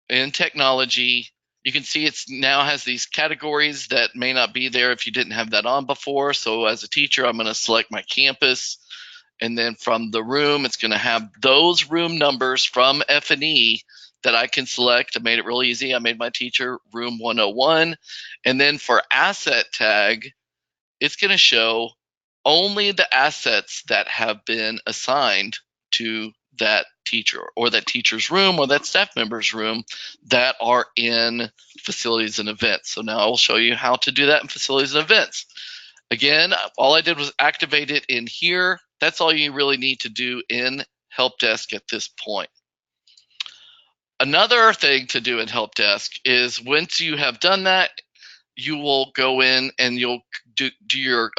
in technology, you can see it's now has these categories that may not be there if you didn't have that on before. So as a teacher, I'm going to select my campus. And then from the room, it's going to have those room numbers from F&E that I can select. I made it really easy. I made my teacher room 101. And then for asset tag, it's going to show only the assets that have been assigned to that teacher or that teacher's room or that staff member's room that are in facilities and events. So now I'll show you how to do that in facilities and events. Again, all I did was activate it in here. That's all you really need to do in Help Desk at this point. Another thing to do in Help Desk is once you have done that, you will go in and you'll do your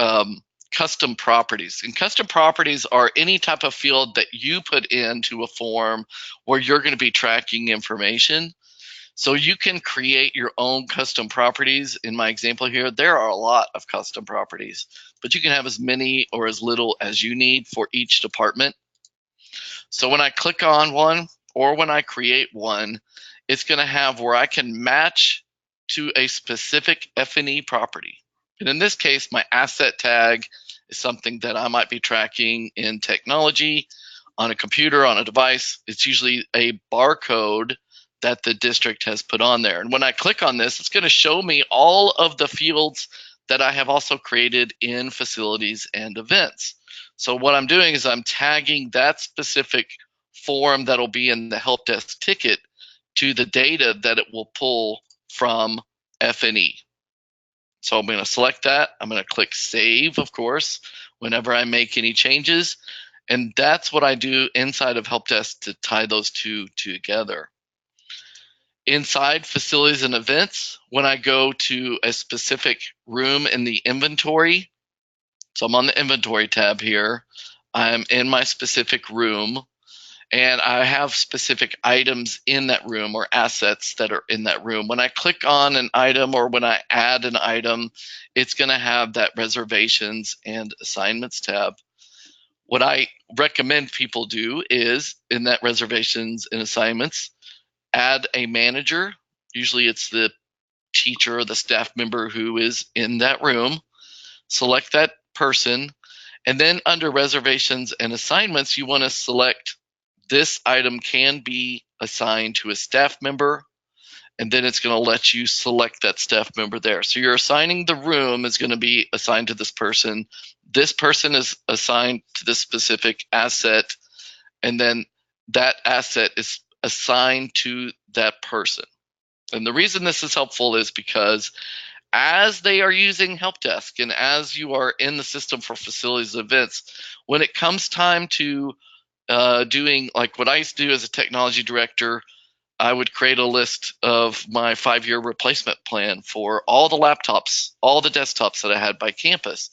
custom properties. And custom properties are any type of field that you put into a form where you're going to be tracking information. So you can create your own custom properties. In my example here, there are a lot of custom properties, but you can have as many or as little as you need for each department. So when I click on one or when I create one, it's going to have where I can match to a specific F&E property. And in this case, my asset tag is something that I might be tracking in technology on a computer, on a device. It's usually a barcode that the district has put on there. And when I click on this, it's going to show me all of the fields that I have also created in facilities and events. So what I'm doing is I'm tagging that specific form that'll be in the help desk ticket to the data that it will pull from F&E. So I'm going to select that. I'm going to click save, of course, whenever I make any changes. And that's what I do inside of help desk to tie those two together. Inside facilities and events, when I go to a specific room in the inventory, so I'm on the inventory tab here, I'm in my specific room, and I have specific items in that room or assets that are in that room. When I click on an item or when I add an item, it's going to have that reservations and assignments tab. What I recommend people do is in that reservations and assignments, add a manager. Usually it's the teacher or the staff member who is in that room. Select that person. And then under reservations and assignments, you want to select this item can be assigned to a staff member. And then it's going to let you select that staff member there. So you're assigning the room is going to be assigned to this person. This person is assigned to this specific asset. And then that asset is assigned to that person. And the reason this is helpful is because as they are using help desk and as you are in the system for facilities and events, when it comes time to doing like what I used to do as a technology director, I would create a list of my 5-year replacement plan for all the laptops, all the desktops that I had by campus.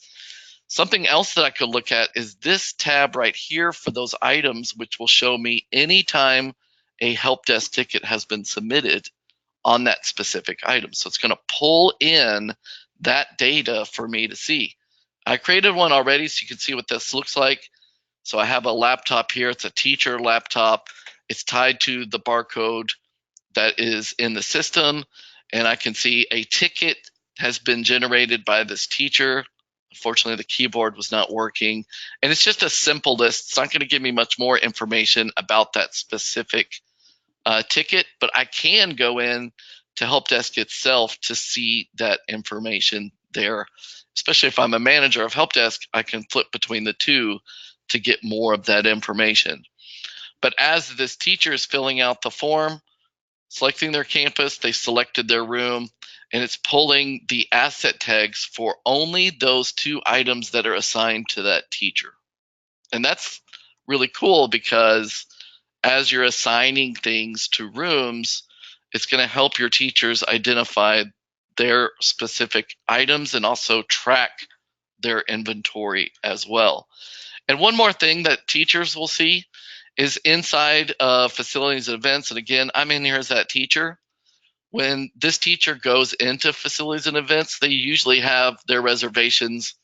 Something else that I could look at is this tab right here for those items, which will show me anytime a help desk ticket has been submitted on that specific item. So it's going to pull in that data for me to see. I created one already so you can see what this looks like. So I have a laptop here. It's a teacher laptop. It's tied to the barcode that is in the system. And I can see a ticket has been generated by this teacher. Unfortunately, the keyboard was not working. And it's just a simple list. It's not going to give me much more information about that specific ticket, but I can go in to help desk itself to see that information there. Especially if I'm a manager of help desk, I can flip between the two to get more of that information. But as this teacher is filling out the form, selecting their campus, they selected their room, and it's pulling the asset tags for only those 2 items that are assigned to that teacher. And that's really cool because as you're assigning things to rooms, it's going to help your teachers identify their specific items and also track their inventory as well. And one more thing that teachers will see is inside of facilities and events. And again, I'm in here as that teacher. When this teacher goes into facilities and events, they usually have their reservations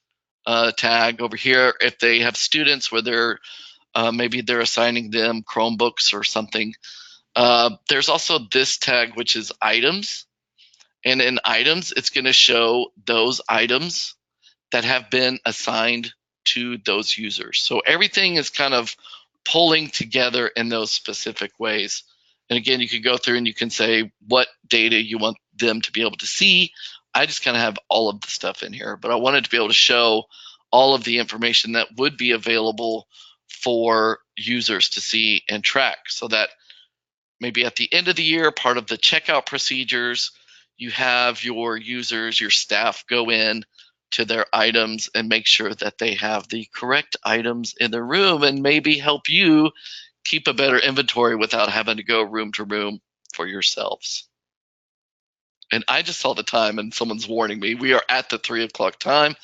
tag over here. If they have students where they're maybe they're assigning them Chromebooks or something. There's also this tag, which is items. And in items, it's going to show those items that have been assigned to those users. So everything is kind of pulling together in those specific ways. And again, you can go through and you can say what data you want them to be able to see. I just kind of have all of the stuff in here, but I wanted to be able to show all of the information that would be available for users to see and track, so that maybe at the end of the year, part of the checkout procedures, you have your users, your staff go in to their items and make sure that they have the correct items in the room and maybe help you keep a better inventory without having to go room to room for yourselves. And I just saw the time and someone's warning me. We are at the 3 o'clock time.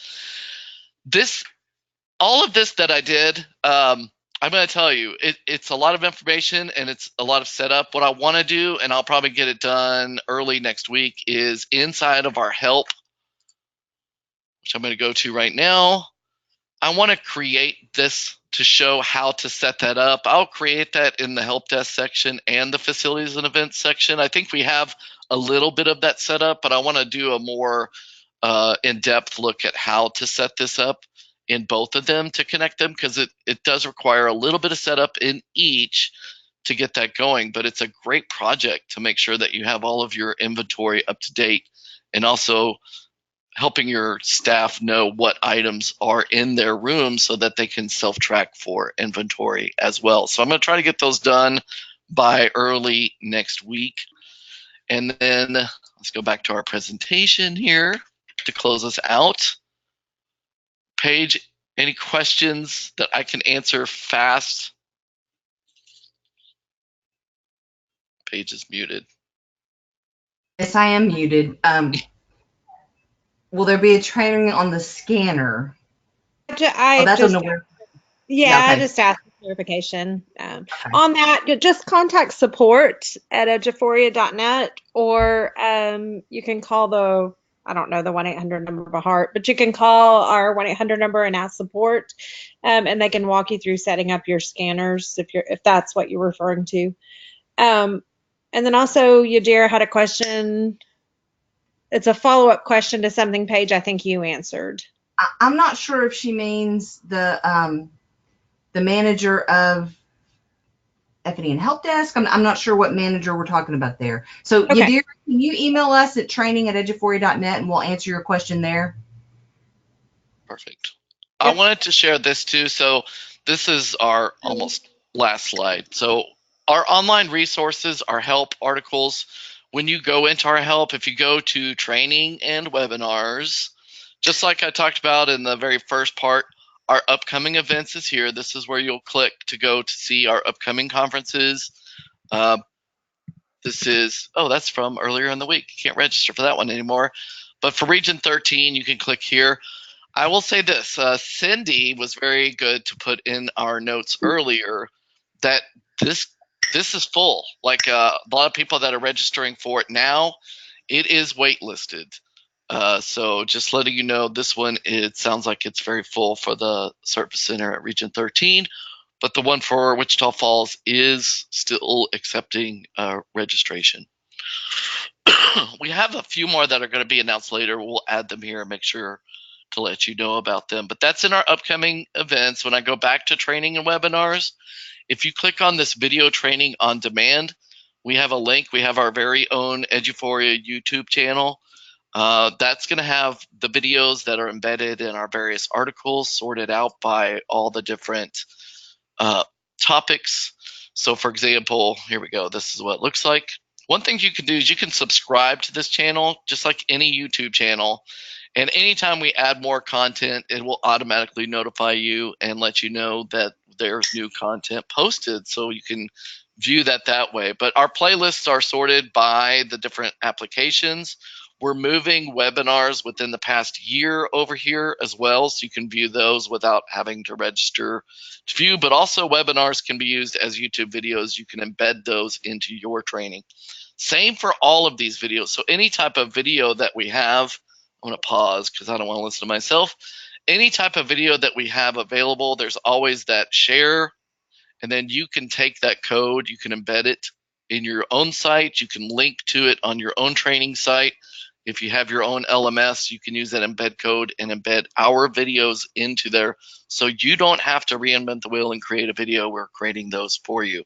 All of this that I did, I'm going to tell you, it's a lot of information and it's a lot of setup. What I want to do, and I'll probably get it done early next week, is inside of our help, which I'm going to go to right now. I want to create this to show how to set that up. I'll create that in the help desk section and the facilities and events section. I think we have a little bit of that set up, but I want to do a more in-depth look at how to set this up in both of them to connect them, because it does require a little bit of setup in each to get that going. But it's a great project to make sure that you have all of your inventory up to date, and also helping your staff know what items are in their room so that they can self-track for inventory as well. So I'm going to try to get those done by early next week. And then let's go back to our presentation here to close us out. Paige, any questions that I can answer fast? Paige is muted. Yes, I am muted. Will there be a training on the scanner? I that's just, on the web. yeah, okay. I just asked for clarification. On that, just contact support at eduphoria.net, or you can call I don't know the 1-800 number by heart, but you can call our 1-800 number and ask support, and they can walk you through setting up your scanners if that's what you're referring to. And then also, Yadira had a question. It's a follow-up question to something, Paige, I think you answered. I'm not sure if she means the manager of F&E and help desk. I'm not sure what manager we're talking about there. So Okay. Yadira, can you email us at training@eduphoria.net and we'll answer your question there? Perfect. Yep. I wanted to share this too. So this is our almost last slide. So our online resources, our help articles, when you go into our help, if you go to training and webinars, just like I talked about in the very first part, our upcoming events is here. This is where you'll click to go to see our upcoming conferences. This is, that's from earlier in the week. You can't register for that one anymore. But for Region 13, you can click here. I will say this, Cindy was very good to put in our notes earlier that this is full. Like a lot of people that are registering for it now, it is waitlisted. So just letting you know, this one, it sounds like it's very full for the Service Center at Region 13, but the one for Wichita Falls is still accepting registration. We have a few more that are going to be announced later. We'll add them here and make sure to let you know about them. But that's in our upcoming events. When I go back to training and webinars, if you click on this video training on demand, we have a link. We have our very own Eduphoria YouTube channel. That's going to have the videos that are embedded in our various articles sorted out by all the different topics. So for example, here we go. This is what it looks like. One thing you can do is you can subscribe to this channel just like any YouTube channel. And anytime we add more content, it will automatically notify you and let you know that there's new content posted, so you can view that way. But our playlists are sorted by the different applications. We're moving webinars within the past year over here as well, so you can view those without having to register to view. But also webinars can be used as YouTube videos. You can embed those into your training. Same for all of these videos. So any type of video that we have, I'm going to pause because I don't want to listen to myself. Any type of video that we have available, there's always that share, and then you can take that code, you can embed it in your own site, you can link to it on your own training site. If you have your own LMS, you can use that embed code and embed our videos into there, so you don't have to reinvent the wheel and create a video. We're creating those for you.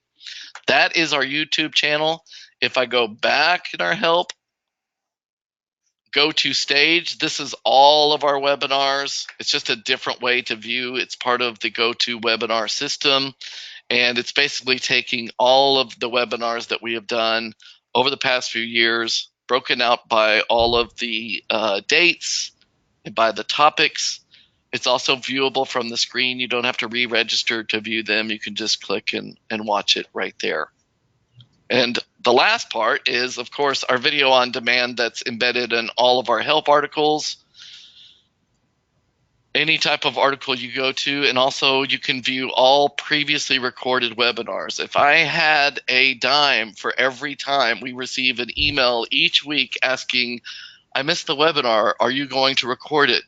That is our YouTube channel. If I go back in our help, go to stage, this is all of our webinars. It's just a different way to view. It's part of the GoToWebinar system, and it's basically taking all of the webinars that we have done over the past few years, broken out by all of the dates and by the topics. It's also viewable from the screen. You don't have to re-register to view them. You can just click and watch it right there. And the last part is, of course, our video on demand that's embedded in all of our help articles. Any type of article you go to, and also you can view all previously recorded webinars. If I had a dime for every time we receive an email each week asking, I missed the webinar, are you going to record it?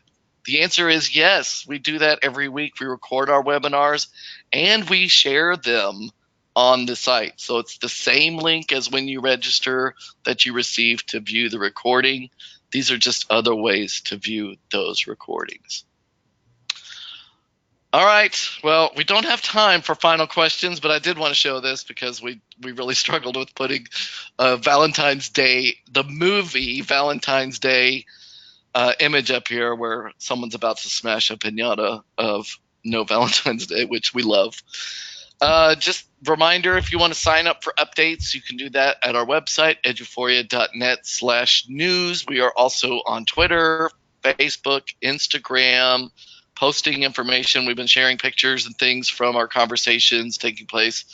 The answer is yes. We do that every week. We record our webinars and we share them on the site. So it's the same link as when you register that you receive to view the recording. These are just other ways to view those recordings. All right, well, we don't have time for final questions, but I did want to show this because we really struggled with putting Valentine's Day, the movie Valentine's Day image up here where someone's about to smash a piñata of No Valentine's Day, which we love. Just reminder, if you want to sign up for updates, you can do that at our website, eduphoria.net/news. We are also on Twitter, Facebook, Instagram, posting information. We've been sharing pictures and things from our conversations taking place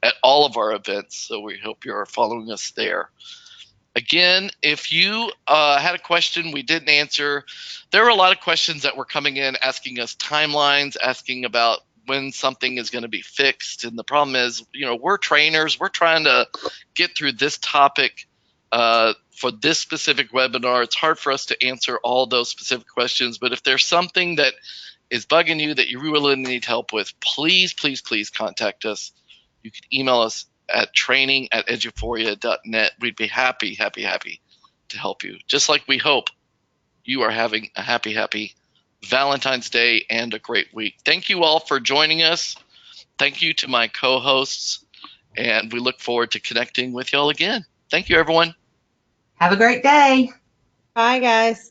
at all of our events, so we hope you're following us there. Again, if you had a question we didn't answer, there were a lot of questions that were coming in asking us timelines, asking about when something is going to be fixed. And the problem is, we're trainers. We're trying to get through this topic for this specific webinar. It's hard for us to answer all those specific questions. But if there's something that is bugging you that you really need help with, please, please, please contact us. You can email us at training@eduphoria.net. We'd be happy, happy, happy to help you. Just like we hope you are having a happy, happy Valentine's Day and a great week. Thank you all for joining us. Thank you to my co-hosts, and we look forward to connecting with y'all again. Thank you, everyone. Have a great day. Bye, guys.